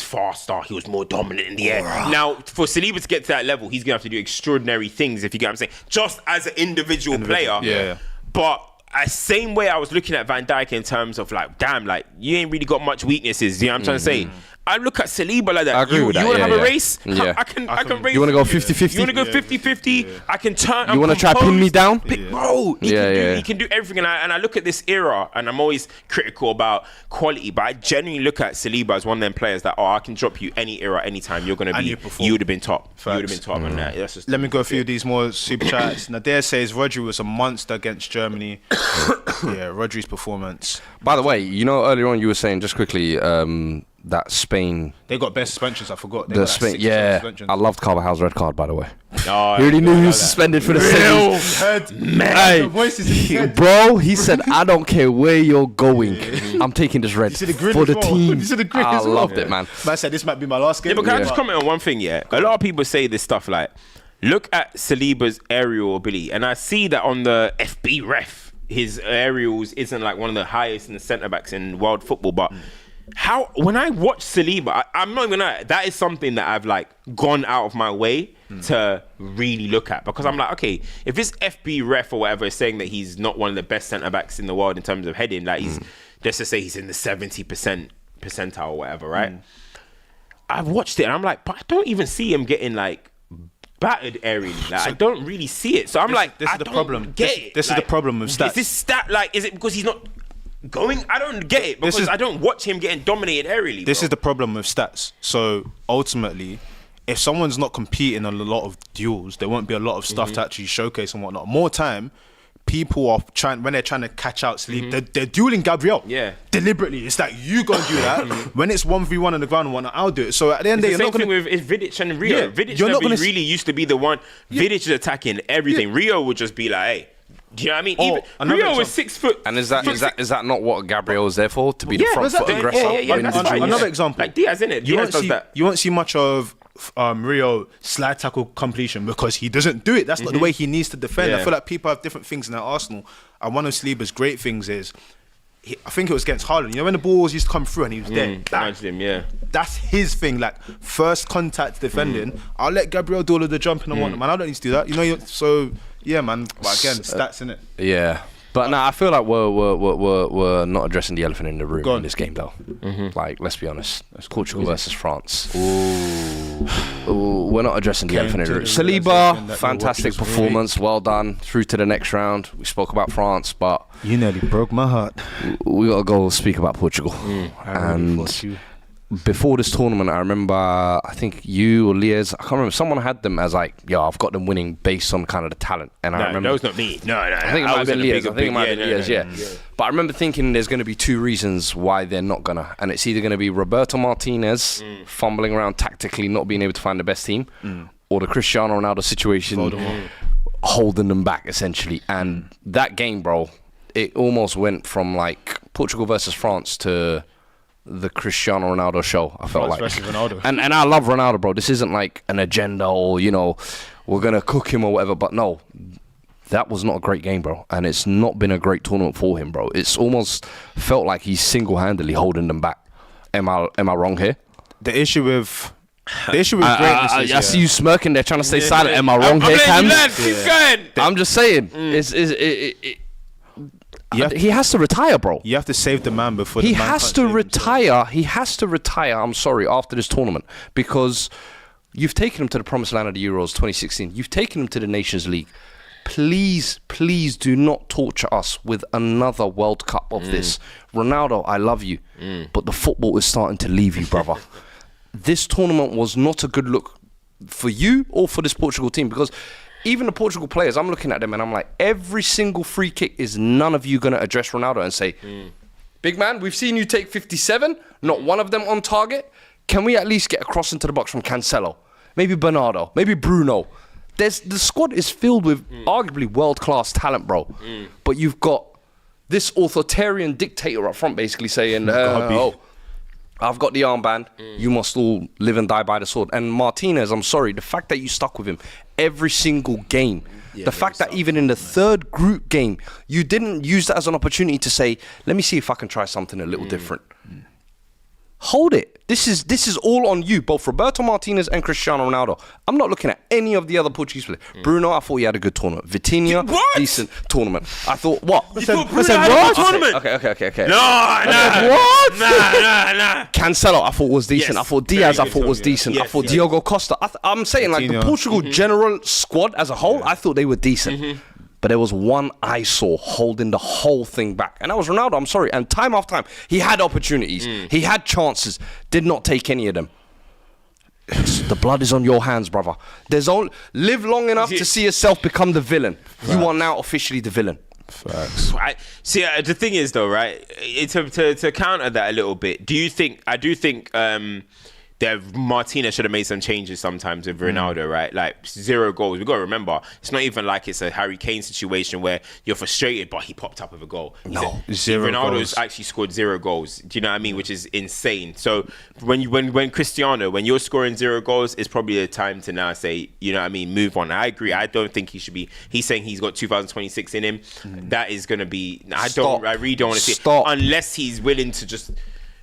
faster. He was more dominant in the air. Now, for Saliba to get to that level, he's gonna have to do extraordinary things. If you get what I'm saying, just as an individual player. Yeah. But same way I was looking at Van Dijk in terms of like, damn, like you ain't really got much weaknesses. You know what I'm trying to say? I look at Saliba like that. I agree with that. You want to have a race? Yeah. I can race. You want to go 50-50? You want to go 50-50? Yeah. I can turn. You want to try pin me down? Bro, he can do everything. And I look at this era, and I'm always critical about quality, but I genuinely look at Saliba as one of them players that, I can drop you any era, anytime. You're going to be, you would have been top. Facts. You would have been top. And that's just, let me go through these more super chats. Nadir says Rodri was a monster against Germany. Rodri's performance. By the way, you know, earlier on you were saying, just quickly, that Spain, they got best suspensions. I forgot. I loved Carvajal's red card, by the way. He already knew he was suspended for the semis. Bro, he said, I don't care where you're going. I'm taking this red for the team. I loved it, man. Man said this might be my last game. But can I just comment on one thing? A lot of people say this stuff like, look at Saliba's aerial ability, and I see that on the FB ref, his aerials isn't like one of the highest in the centre backs in world football, but when I watch Saliba, I'm not even gonna, that is something that I've like gone out of my way to really look at, because I'm like, okay, if this FB ref or whatever is saying that he's not one of the best centre backs in the world in terms of heading, like he's let's just say he's in the 70% percentile or whatever, right? I've watched it and I'm like, but I don't even see him getting like battered aerially. Like, I don't really see it. So I'm like, this is the problem. This is the problem with stats. Is this stat like? Is it because he's not going? I don't get it because I don't watch him getting dominated aerially. This is the problem with stats. So ultimately, if someone's not competing on a lot of duels, there won't be a lot of stuff to actually showcase and whatnot. More time, people are trying, when they're trying to catch out sleep, they're dueling Gabriel. Yeah. Deliberately. It's like, you go and do that. When it's 1v1 on the ground and whatnot, I'll do it. So at the end of the day, you're not going to... It's Vidic and Rio. Yeah, Vidic really used to be the one. Yeah. Vidic is attacking everything. Yeah. Rio would just be like, hey. Do you know what I mean? Even Rio was 6 foot. And is that not what Gabriel is there for? To be the front foot aggressor? Yeah, another example. Like Diaz, innit? Diaz does that. You won't see much of Rio slide tackle completion because he doesn't do it. That's not the way he needs to defend. I feel like people have different things in their arsenal. And one of Saliba's great things is, I think it was against Haaland. You know when the balls used to come through and he was there? That's his thing. Like, first contact defending. I'll let Gabriel do all of the jumping and whatnot. Man, I don't need to do that. You know, so... Yeah, man. But again, stats, innit? Yeah. But I feel like we're not addressing the elephant in the room in this game, though. Like, let's be honest. It's Portugal versus France. We're not addressing the elephant in the room. Saliba, fantastic performance. Well done. Through to the next round. We spoke about France, but... You nearly broke my heart. We got to go speak about Portugal. Before this tournament, I remember, I think you or Liaz, I can't remember, someone had them as like, I've got them winning based on kind of the talent. And I remember, that was not me. No. I think it might have been Liaz. But I remember thinking there's going to be two reasons why they're not going to. And it's either going to be Roberto Martinez fumbling around tactically, not being able to find the best team, or the Cristiano Ronaldo situation holding them back, essentially. And that game, bro, it almost went from like Portugal versus France to the Cristiano Ronaldo show. I felt like, especially Ronaldo. and I love Ronaldo, bro. This isn't like an agenda or we're gonna cook him or whatever. But no, that was not a great game, bro, and it's not been a great tournament for him, bro. It's almost felt like he's single-handedly holding them back. Am I wrong here? The issue with greatness is... I see you smirking there, trying to stay silent. Am I wrong here, Cam? Keep going. I'm just saying. He has to retire, bro. You have to save the man before the man has to retire. He has to retire, I'm sorry, after this tournament. Because you've taken him to the promised land of the Euros 2016. You've taken him to the Nations League. Please do not torture us with another World Cup of this. Ronaldo, I love you, but the football is starting to leave you, brother. This tournament was not a good look for you or for this Portugal team, because even the Portugal players, I'm looking at them and I'm like, every single free kick is none of you going to address Ronaldo and say, big man, we've seen you take 57, not one of them on target. Can we at least get a cross into the box from Cancelo? Maybe Bernardo, maybe Bruno. The squad is filled with arguably world-class talent, bro. But you've got this authoritarian dictator up front basically saying, I've got the armband. You must all live and die by the sword. And Martinez, I'm sorry, the fact that you stuck with him every single game, the fact that even in the third group game, you didn't use that as an opportunity to say, let me see if I can try something a little different. Hold it. This is all on you, both Roberto Martinez and Cristiano Ronaldo. I'm not looking at any of the other Portuguese players. Bruno, I thought he had a good tournament. Vitinha, decent tournament. I thought, what? You thought Bruno had a good tournament? Okay. No. What? Nah. Cancelo, I thought was decent. Yes, I thought Diaz, very I thought good was tournament. decent. Yes, I thought yes. Diogo Costa. I'm saying like the Vitinha. Portugal general squad as a whole, I thought they were decent. But there was one I saw holding the whole thing back. And that was Ronaldo, I'm sorry. And time after time, he had opportunities. He had chances. Did not take any of them. The blood is on your hands, brother. Live long enough to see yourself become the villain. You are now officially the villain. Facts. The thing is though, right? To counter that a little bit, I do think that Martinez should have made some changes sometimes with Ronaldo, right? Like 0 goals. We've got to remember, it's not even like it's a Harry Kane situation where you're frustrated, but he popped up with a goal. No. 0 Ronaldo's goals. actually scored 0 goals. Do you know what I mean? Which is insane. So when Cristiano, when you're scoring 0 goals, it's probably a time to now say, you know what I mean, move on. I agree. I don't think he should be. He's saying he's got 2026 in him. That is going to be. I really don't want to see it. Unless he's willing to just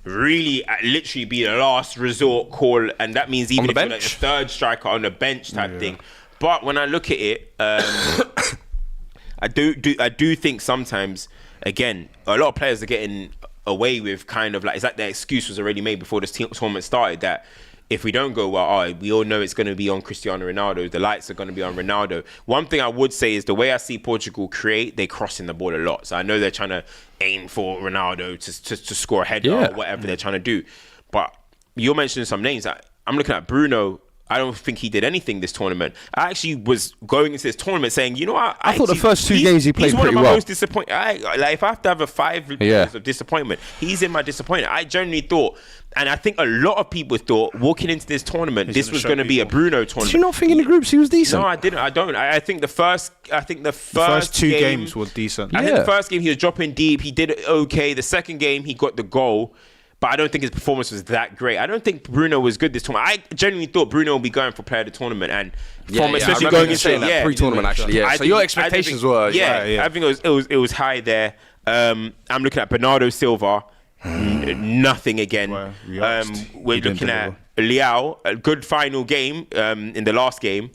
really literally be the last resort call, and that means even if you're like the third striker on the bench type thing. But when I look at it, I do think sometimes, again, a lot of players are getting away with kind of like, it's like their excuse was already made before this tournament started, that if we don't go well, we all know it's going to be on Cristiano Ronaldo. The lights are going to be on Ronaldo. One thing I would say is the way I see Portugal create, they crossing the ball a lot. So I know they're trying to aim for Ronaldo to score a header or whatever they're trying to do. But you're mentioning some names. I'm looking at Bruno. I don't think he did anything this tournament. I actually was going into this tournament saying, you know what? I thought the first 2 games he played pretty well. He's one of my most disappointing. Like if I have to have a 5 years of disappointment, he's in my disappointment. I genuinely thought, and I think a lot of people thought walking into this tournament, this was going to be a Bruno tournament. Did you not think in the groups he was decent? No, I didn't. I don't. I think the first 2 games were decent. I think the first game he was dropping deep. He did okay. The second game he got the goal. But I don't think his performance was that great. I don't think Bruno was good this tournament. I genuinely thought Bruno would be going for player of the tournament, and especially going into that pre-tournament actually. Yeah. So your expectations were I think it was high there. I'm looking at Bernardo Silva, nothing again. We're looking at Leao, a good final game in the last game,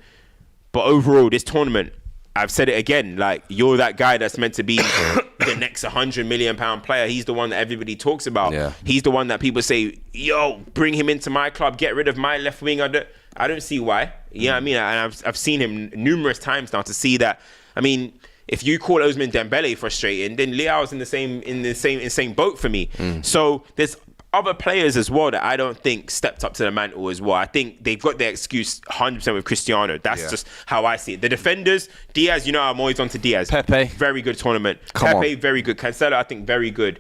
but overall this tournament, I've said it again, like, you're that guy that's meant to be the next £100 million player. He's the one that everybody talks about. Yeah. He's the one that people say, yo, bring him into my club, get rid of my left wing. I don't see why. You know what I mean? And I've seen him numerous times now to see that. I mean, if you call Ousmane Dembele frustrating, then Leao's in the same boat for me. So there's other players as well that I don't think stepped up to the mantle as well. I think they've got their excuse 100% with Cristiano. That's just how I see it. The defenders, Diaz, you know I'm always on to Diaz. Pepe. Very good tournament. Pepe, very good. Cancelo, I think, very good.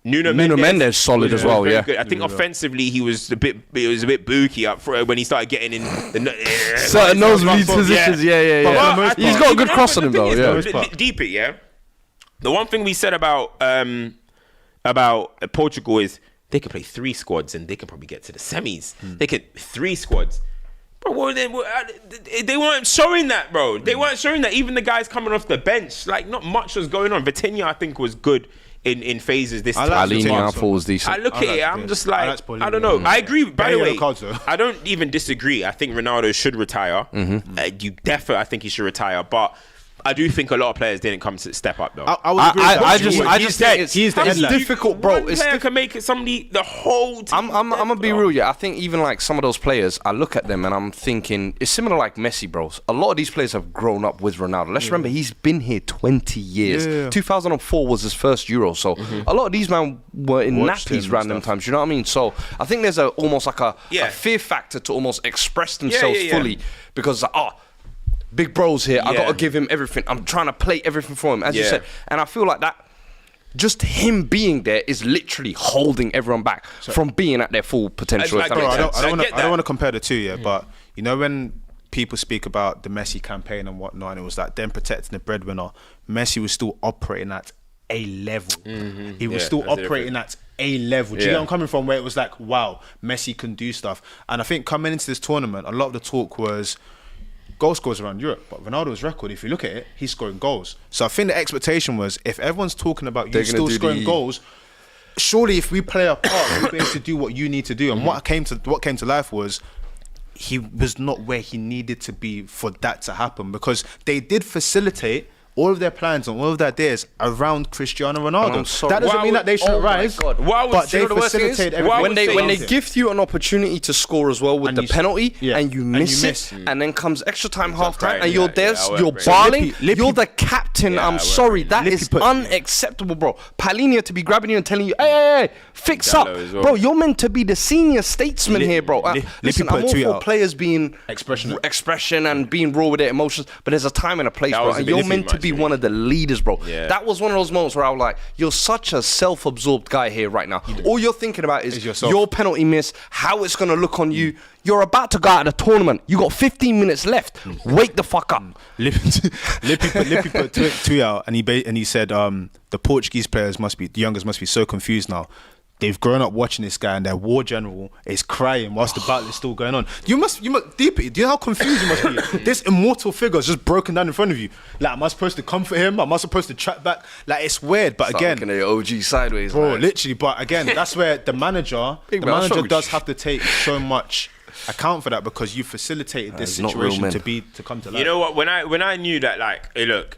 Nuno Mendes solid as well, yeah. Good. I think offensively he was a bit booky up front when he started getting in the certain nosebleed positions. Yeah. He's got a good cross on him though. Yeah. Deep it, yeah. The one thing we said about Portugal is they could play 3 squads and they could probably get to the semis. They could 3 squads. Bro, they weren't showing that, bro. They weren't showing that. Even the guys coming off the bench, like, not much was going on. Vitinha, I think, was good in phases this time. Palhinha, I thought was decent. I look at it, I'm just like, I don't know. I agree. By the way, cards, I don't even disagree. I think Ronaldo should retire. I think he should retire. But I do think a lot of players didn't come to step up though. I would agree with that. I just think it's difficult, bro. One player can make somebody the whole team. I'm gonna be real, yeah. I think even like some of those players, I look at them and I'm thinking it's similar like Messi, bros. A lot of these players have grown up with Ronaldo. Let's remember he's been here 20 years. 2004 was his first Euro, so a lot of these men were in nappies random times. You know what I mean? So I think there's almost like a fear factor to almost express themselves fully because big bro's here. I got to give him everything. I'm trying to play everything for him, as you said. And I feel like that, just him being there is literally holding everyone back from being at their full potential. I don't want to compare the two, but you know when people speak about the Messi campaign and whatnot, and it was like them protecting the breadwinner, Messi was still operating at a level. He was still operating at a level. Do you get where I'm coming from? Where it was like, wow, Messi can do stuff. And I think coming into this tournament, a lot of the talk was goal scores around Europe, but Ronaldo's record, if you look at it, he's scoring goals. So I think the expectation was, if everyone's talking about you still scoring goals, surely if we play our part, we'll be able to do what you need to do. And what came to life was, he was not where he needed to be for that to happen, because they did facilitate all of their plans and all of their ideas around Cristiano Ronaldo. That doesn't mean that they shouldn't rise, but they facilitate everything. When they give you an opportunity to score as well with the penalty and you miss it, and then comes extra time, half time, and you're there, you're barling, you're the captain. I'm sorry, that is unacceptable, bro. Palhinha to be grabbing you and telling you, hey, fix up, bro. You're meant to be the senior statesman here, bro. Listen, I'm all for players being expression and being raw with their emotions, but there's a time and a place, bro. And you're meant to be one of the leaders, bro. That was one of those moments where I was like, you're such a self-absorbed guy here right now. All you're thinking about is your penalty miss, how it's going to look on you. You're about to go out of the tournament. You got 15 minutes left. Wake the fuck up. Lippy put a tweet out and he said the Portuguese players the youngers must be so confused now. They've grown up watching this guy and their war general is crying whilst the battle is still going on. You must deep it. Do you know how confused you must be? This immortal figure is just broken down in front of you. Like, am I supposed to comfort him? Am I supposed to track back? Like, it's weird. But again, looking at your OG sideways, bro, man. Literally. But again, that's where the manager does have to take so much account for that, because you facilitated this situation to come to life. You know what? When I knew that, like, hey, look,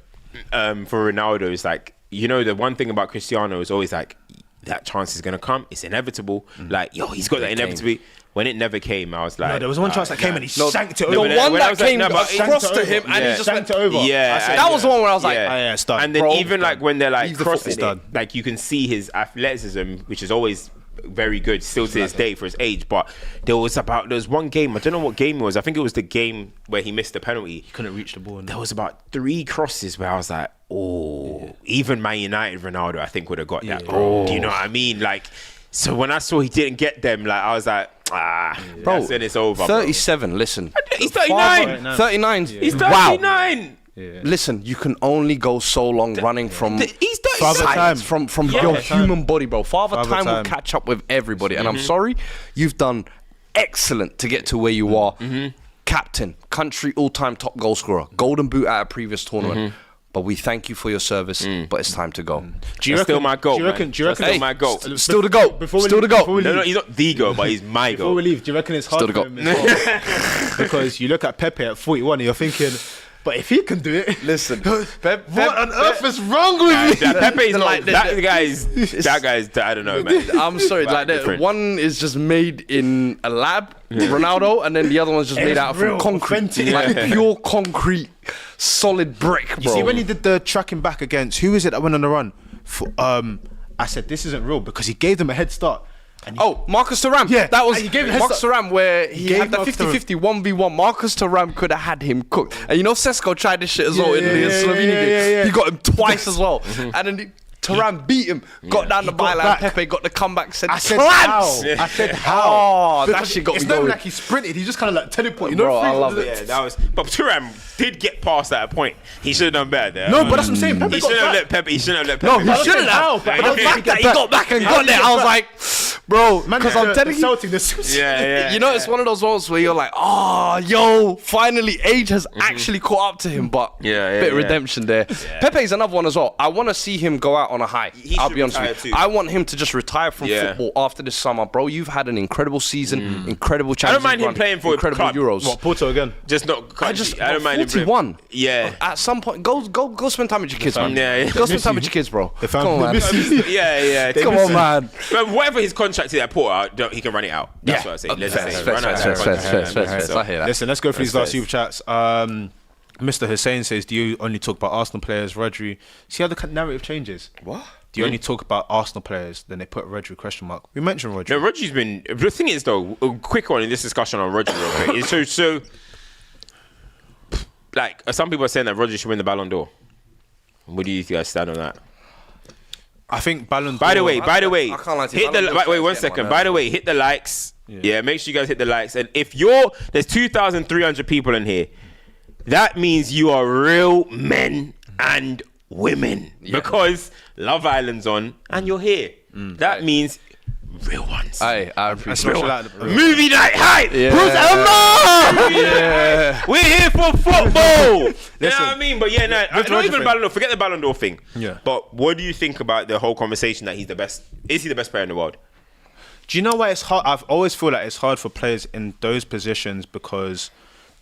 for Ronaldo, it's like, you know, the one thing about Cristiano is always like, that chance is gonna come. It's inevitable. Like, yo, he's got that inevitably. When it never came, I was like, no, there was one chance that came and he shanked it over. The one that came crossed to him and he just shanked it over. Yeah, that was the one where I was like, it's done. And then even like when they're like crossing it, like you can see his athleticism, which is always very good still to this day for his age. But there was one game, I don't know what game it was. I think it was the game where he missed the penalty. He couldn't reach the ball. There was about 3 crosses where I was like, even Man United Ronaldo, I think, would have got that. Do you know what I mean? Like, so when I saw he didn't get them, like, I was like, bro, then it's over. 37, bro. Listen. He's 39. 39. He's 39. Wow. Yeah. Listen, you can only go so long running from your human body, bro. Father time will catch up with everybody. And I'm sorry, you've done excellent to get to where you are. Captain, country all-time top goal scorer, golden boot at a previous tournament. But we thank you for your service, but it's time to go. Do you reckon, still my goat, still my goat. Still the goat. Still the goat. No, he's not the goat, but he's my goat. Before we leave, do you reckon it's hard for him as well? Because you look at Pepe at 41 and you're thinking, but if he can do it, listen, what on earth is wrong with me? Pepe's like that guy's. I don't know, man. I'm sorry, like that. One is just made in a lab, Ronaldo, and then the other one's just made out of concrete, like pure concrete, solid brick, bro. You see, when he did the tracking back against, who is it that went on the run? I said this isn't real because he gave them a head start. Marcus Thuram. Yeah, that was Marcus Thuram where he had the 50-50 1v1. Marcus Thuram could have had him cooked. And you know Sesko tried this shit as well in the Slovenia game. He got him twice as well. And then Thuram beat him, got down the byline. Pepe got the comeback. I said how? That shit got me going. It's not like he sprinted. He just kind of like teleported. Bro, I love it. Yeah, that was. But Thuram did get past at a point. He should have done better there. No, but that's what I'm saying. Pepe he shouldn't have let Pepe. No, he shouldn't have. But the fact that he got back and got there, I was like, Bro, because I'm telling you, Yeah. you know, it's one of those moments where you're like, oh, yo, finally age has actually caught up to him, but bit of redemption there. Yeah. Pepe's another one as well. I want to see him go out on a high. I'll be honest with you. I want him to just retire from football after this summer. Bro, you've had an incredible season, incredible Champions League. I don't mind him playing for incredible Euros. What, Porto again? Just not country. I don't mind him 41. Yeah. At some point, go spend time with your kids, man. Yeah. Go spend time with your kids, bro. Come on, man. Yeah. Come on, man. But whatever his contract is at Porto, he can run it out. That's what I say. Let's say run out his contract. I hear that. Listen, let's go through these last super chats. Mr. Hussein says, do you only talk about Arsenal players, Rodri? See how the narrative changes? What? Do you only talk about Arsenal players? Then they put Rodri question mark. We mentioned Rodri. No, Rodri's been... The thing is, though, a quick one in this discussion on Rodri real quick. So, like, some people are saying that Rodri should win the Ballon d'Or. What do you guys stand on that? I think Ballon d'Or... By the way, I can't lie to you. wait 1 second. By the way, hit the likes. Yeah, make sure you guys hit the likes. And if there's 2,300 people in here, that means you are real men and women. Because Love Island's on and you're here. That means real ones. I appreciate it. Movie night hype. Yeah. We're here for football. You know what I mean? But not even Ballon d'Or. Forget the Ballon d'Or thing. Yeah. But what do you think about the whole conversation that he's the best? Is he the best player in the world? Do you know why it's hard? I've always feel like it's hard for players in those positions because...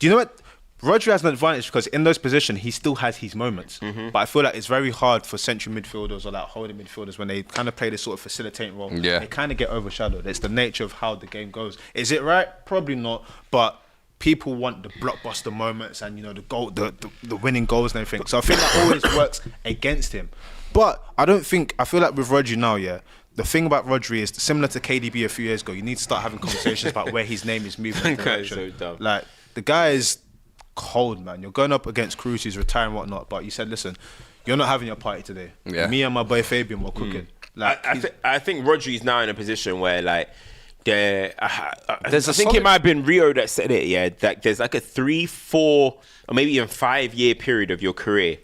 Do you know what? Rodri has an advantage because in those positions, he still has his moments. But I feel like it's very hard for central midfielders or like holding midfielders when they kind of play this sort of facilitating role. Yeah. They kind of get overshadowed. It's the nature of how the game goes. Is it right? Probably not. But people want the blockbuster moments and, you know, the goal, the winning goals and everything. So I think that always works against him. But I feel like with Rodri now, the thing about Rodri is similar to KDB a few years ago. You need to start having conversations about where his name is moving in the direction. So dumb. Like, the guy is cold, man. You're going up against Kroos, who's retiring and whatnot, but you said, listen, you're not having your party today. Yeah. Me and my boy Fabian were cooking. Like, I think Rodri's now in a position where, like, I think solid... it might have been Rio that said it, that there's like a 3, 4, or maybe even 5 year period of your career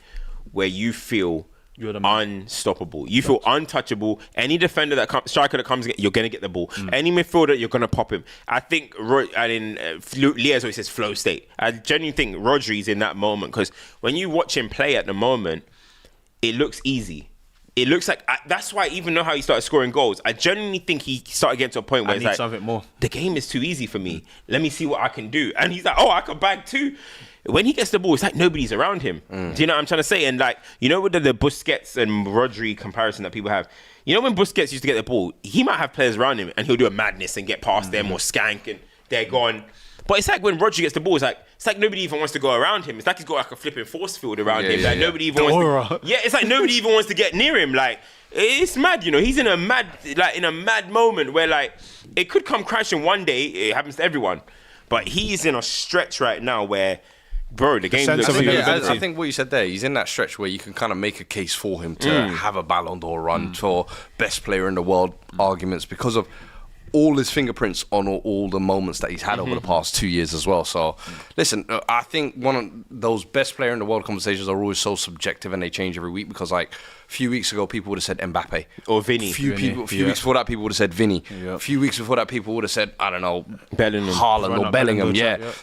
where you feel you're unstoppable. You feel untouchable. Any defender striker that comes, you're gonna get the ball. Any midfielder, you're gonna pop him. I think, Leah's always says flow state. I genuinely think Rodri's in that moment because when you watch him play at the moment, it looks easy. It looks like that's why I even know how he started scoring goals. I genuinely think he started getting to a point where it's like, something more. The game is too easy for me. Let me see what I can do. And he's like, I can bag too. When he gets the ball, it's like nobody's around him. Do you know what I'm trying to say? And like, you know, with the Busquets and Rodri comparison that people have, you know, when Busquets used to get the ball, he might have players around him and he'll do a madness and get past them or skank and they're gone. But it's like when Rodri gets the ball, it's like nobody even wants to go around him. It's like he's got like a flipping force field around him. Nobody even wants to, it's like nobody even wants to get near him. Like, it's mad, you know. He's in a mad moment where like it could come crashing one day. It happens to everyone. But he's in a stretch right now where, bro, the game looks... I think what you said there, he's in that stretch where you can kind of make a case for him to have a Ballon d'Or run for best player in the world arguments because of all his fingerprints on all the moments that he's had over the past 2 years as well. So, listen, I think one of those best player in the world conversations are always so subjective and they change every week because, like, a few weeks ago, people would have said Mbappe. Or Vinny. A few weeks before that, people would have said Vinny. A few weeks before that, people would have said, I don't know, Bellingham. Haaland or Bellingham,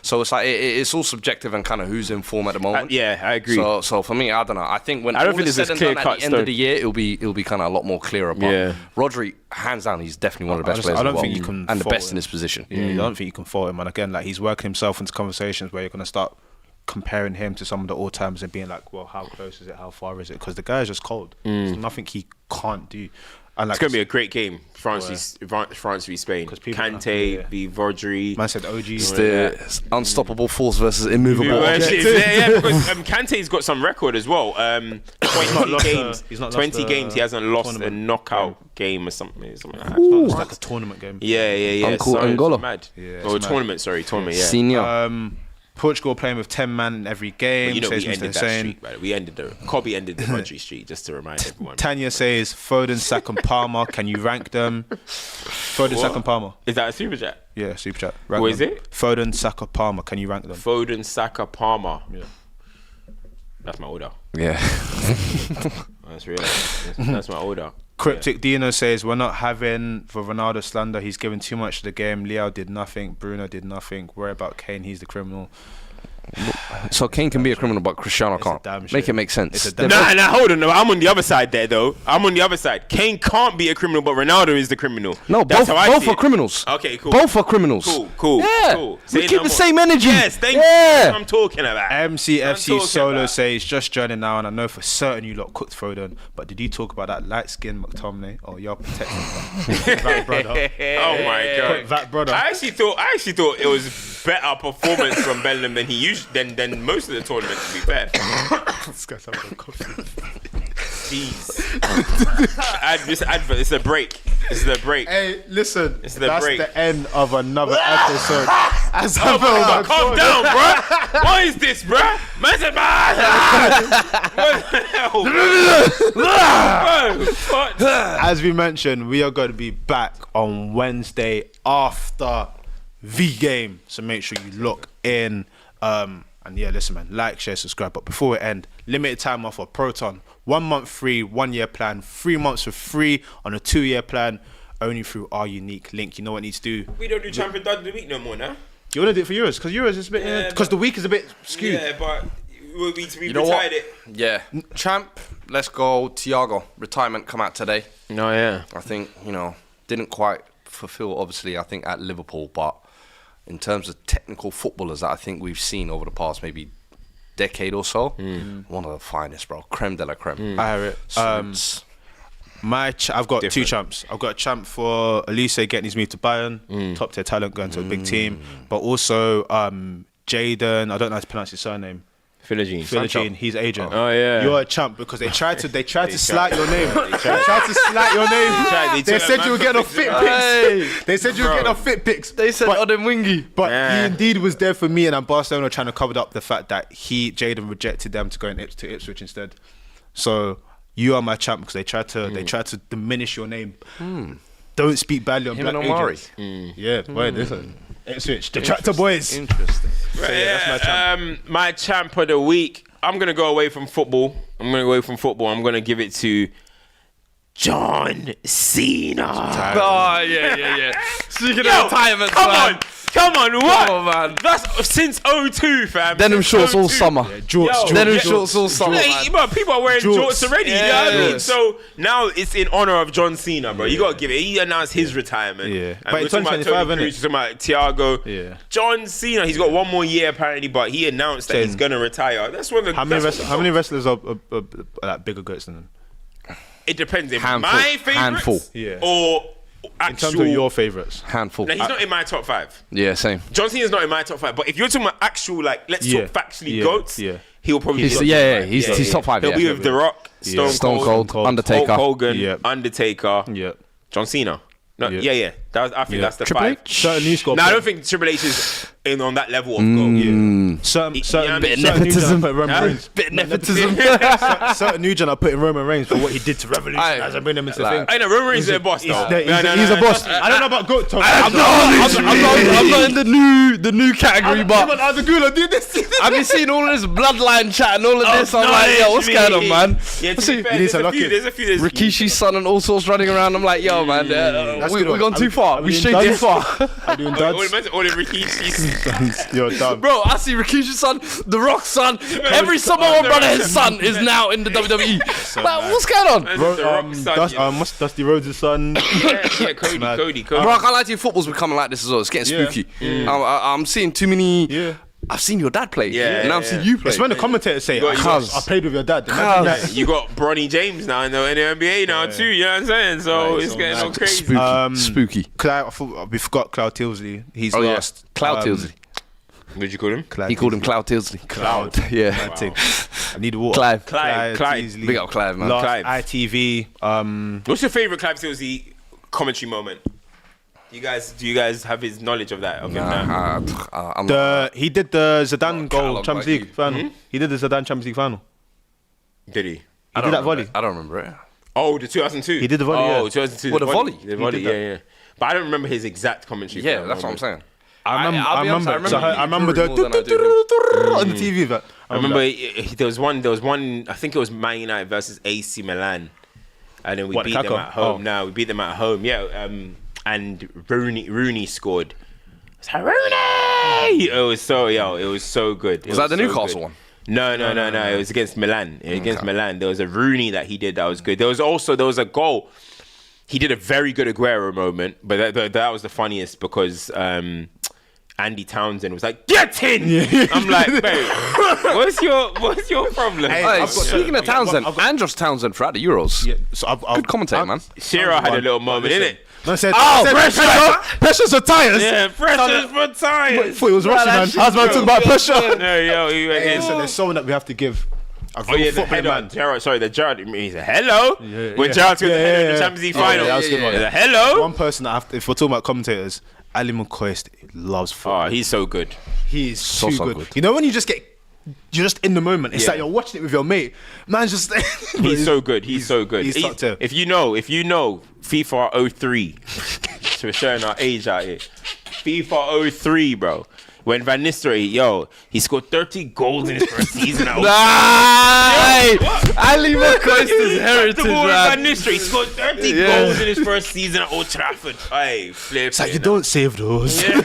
So it's like, it's all subjective and kind of who's in form at the moment. I agree. So for me, I don't know. I think when all is said and done at the end of the year, it'll be kind of a lot more clearer. But Rodri, hands down, he's definitely one of the best players in the world. You can and the best in his position. I don't think you can fault him. And again, like, he's working himself into conversations where you're going to start comparing him to some of the all-timers and being like, well, how close is it? How far is it? Because the guy is just cold. There's nothing he can't do. And like, it's going to be a great game. France v Spain. Kante v Rodri. Man said OG. It's the unstoppable force versus immovable object. Because Kante's got some record as well. 20 games. He's not 20 games. He hasn't lost a knockout game or something like that. It's like a tournament game. Yeah. Uncle Angola. Mad. Tournament, yeah. Senior. Portugal playing with 10 man in every game. You know, says we ended that streak, right? Kobe ended the Rodri streak, just to remind everyone. Tanya says Foden, Saka, and Palmer. Can you rank them? Foden, Saka, and Palmer. Is that a super chat? Yeah, super chat. What is it? Foden, Saka, Palmer. Can you rank them? Foden, Saka, Palmer. Yeah. That's my order. Yeah. That's real. That's my order. Cryptic Dino says, we're not having for Ronaldo slander. He's given too much to the game. Leo did nothing. Bruno did nothing. Worry about Kane. He's the criminal. So Kane can be a criminal, but Cristiano can't. Make it make sense. Nah, hold on. No, I'm on the other side there, though. I'm on the other side. Kane can't be a criminal, but Ronaldo is the criminal. No, both are criminals. Okay, cool. Both are criminals. Cool. Yeah, cool. we keep the same energy. Yes, thank you. That's what I'm talking about. MCFC Solo says, just joining now, and I know for certain you lot cooked Foden, but did you talk about that light-skinned McTominay or your protecting that brother? Oh my god, that brother. I actually thought it was better performance from Bellingham than he used than most of the tournament, to be fair. This guy's having a coffee. Jeez. This advert. This is a break. Hey, listen. It's that's break. the end of another episode. Calm down, bro. What is this, bro? What the hell? As we mentioned, we are going to be back on Wednesday after the game. So make sure you lock in. And yeah, listen, man, like, share, subscribe. But before we end, limited time offer, Proton. 1 month free, 1 year plan, 3 months for free on a 2-year plan, only through our unique link. You know what needs to do? We don't do Champions Dad of the Week no more, now. You want to do it for Euros? Because Euros is a bit, because the week is a bit skewed. Yeah, but we retired it. Yeah. Champ, let's go. Thiago, retirement come out today. No, yeah. I think, didn't quite fulfill, obviously, I think, at Liverpool, but in terms of technical footballers that I think we've seen over the past maybe decade or so, one of the finest, bro. Creme de la creme. I hear it. I've got two champs. I've got a champ for Elise getting his move to Bayern, top tier talent going to a big team, but also Jaden. I don't know how to pronounce his surname. Philogene, his agent. Oh yeah, you're a champ because they tried to slight your name. They tried to slight your name. They said you were getting off fit pics. They said you were getting off fit pics. They said Odin Wingy. But he indeed was there for me, and I'm Barcelona trying to cover up the fact that Jaden rejected them to go to Ipswich instead. So you are my champ because they tried to diminish your name. Don't speak badly on him black and Omari. agents. Yeah, boy, listen. Ipswich, the tractor boys. Interesting. So, yeah, that's my champ. My champ of the week. I'm gonna go away from football. I'm gonna give it to John Cena. Oh yeah. Speaking of retirement, Come on, what? Come on, man. That's since 02, fam. Denim shorts all summer. Jorts. Shorts all summer. Bro, people are wearing jorts already. Yeah, you know what I mean? So now it's in honor of John Cena, bro. You gotta give it. He announced his retirement. Yeah. And But in 2025, we're talking about Thiago. Yeah. John Cena. He's got 1 more year apparently, but he announced that he's gonna retire. That's one of the. How many wrestlers are like bigger goats than him? It depends. If Handful. my favorites, Handful. Yeah. or actual. In terms of your favourites. Handful. No, he's not in my top 5. Yeah, same. John Cena's not in my top 5. But if you're talking about actual, like, let's talk factually goats, he'll probably be he's top 5. He'll be with The Rock, Stone Cold, Undertaker, Hulk Hogan, Undertaker, John Cena. No, yeah. I think that's the Triple 5. H? Certain news got. No, I don't think Triple H is in on that level of goat. Certain bit of nepotism. Bit of nepotism. Certain Nugent are putting Roman Reigns for what he did to Revolution as I bring him into the thing. I know Roman Reigns is a boss though. He's a boss. I don't know about goat talk. I'm not in the new category, but Arda Guler did this. I've been seeing all of this bloodline chat and all of this. I'm like, yo, what's going on, man? Yeah, to be fair, there's a few. Rikishi's son and all sorts running around. I'm like, yo, man, we've gone too far. We strayed too far. I'm doing duds. All the Rikishi's. You're dumb. Bro, I see Rikishi's son, The Rock's son, every Samoan brother, his son is now in the WWE. Like, what's going on? What's Dusty Rhodes' son? Yeah, Cody. Bro, I can't lie to you, football's becoming like this as well. It's getting spooky. I'm seeing too many. Yeah. I've seen your dad play, and now I've seen you play. It's when the commentators say, I played with your dad. You got Bronny James now in the NBA now too, you know what I'm saying? So it's getting all crazy. Spooky. We forgot Cloud Tilsley. He's lost. Cloud Tilsley. What did you call him? He called him Cloud Tilsley. Cloud. Yeah. Wow. I need water. Clive. Tilsley. Big up Clive, man. Lost Clive. ITV. What's your favourite Clive Tilsley commentary moment? Do you guys have his knowledge of that? Of him now? He did the Zidane goal catalog Champions like League final. He did the Zidane Champions League final. Did he? He did that volley. I don't remember it. Oh, the 2002. He did the volley. Oh, yeah. 2002. What, the volley? The volley, yeah. But I don't remember his exact commentary. Yeah, that's what I'm saying. I remember the the on the TV. But I remember there was one. I think it was Man United versus AC Milan. and then we beat them at home. Now we beat them at home. Yeah, and Rooney scored. It's like, Rooney! It was so good. Was that the Newcastle one? No. It was against Milan. Against Milan, there was a Rooney that he did that was good. There was a goal. He did a very good Aguero moment, but that was the funniest because Andy Townsend was like, "Get in!" Yeah. I'm like, "Babe, what's your problem?" Hey, speaking of Townsend, Andros Townsend throughout the Euros. Yeah, so good commentator, man. Shearer had a little moment, innit? I said, pressure's for tires. Yeah, pressure's for tires. I thought he was Russian, man. I was about to talk about pressure. No, he went in. So there's someone that we have to give. The header. Gerrard, sorry, the Gerrard. He said, hello. When Gerrard's got the header in the Champions League final. That was a good one. Hello. One person that if we're talking about commentators, Ali McCoist loves football. Oh, he's so good. He is so good. You know when you're just in the moment. It's like you're watching it with your mate. Man's just. He's so good. He's so good. He's top tier. If you know, FIFA 03. So we're showing our age out here. FIFA 03, bro. When Van Nistelrooy, he scored 30 goals in his first season. Ali McCoist is heritage, man. Van Nistelrooy scored 30 goals in his first season at Old Trafford. It's like, you don't save those. You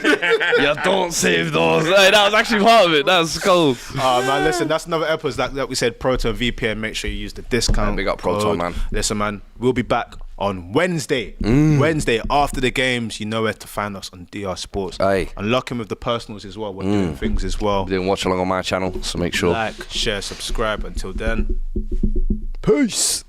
don't save those. Hey, that was actually part of it. That was cool. Man, listen, that's another episode that we said, Proton VPN. Make sure you use the discount. Big up Proton, man. Listen, man, we'll be back on Wednesday. Wednesday after the games, you know where to find us on DR Sports. Aye. And lock in with the personals as well. We're doing things as well. Doing watch along on my channel, so make sure. Like, share, subscribe. Until then, peace.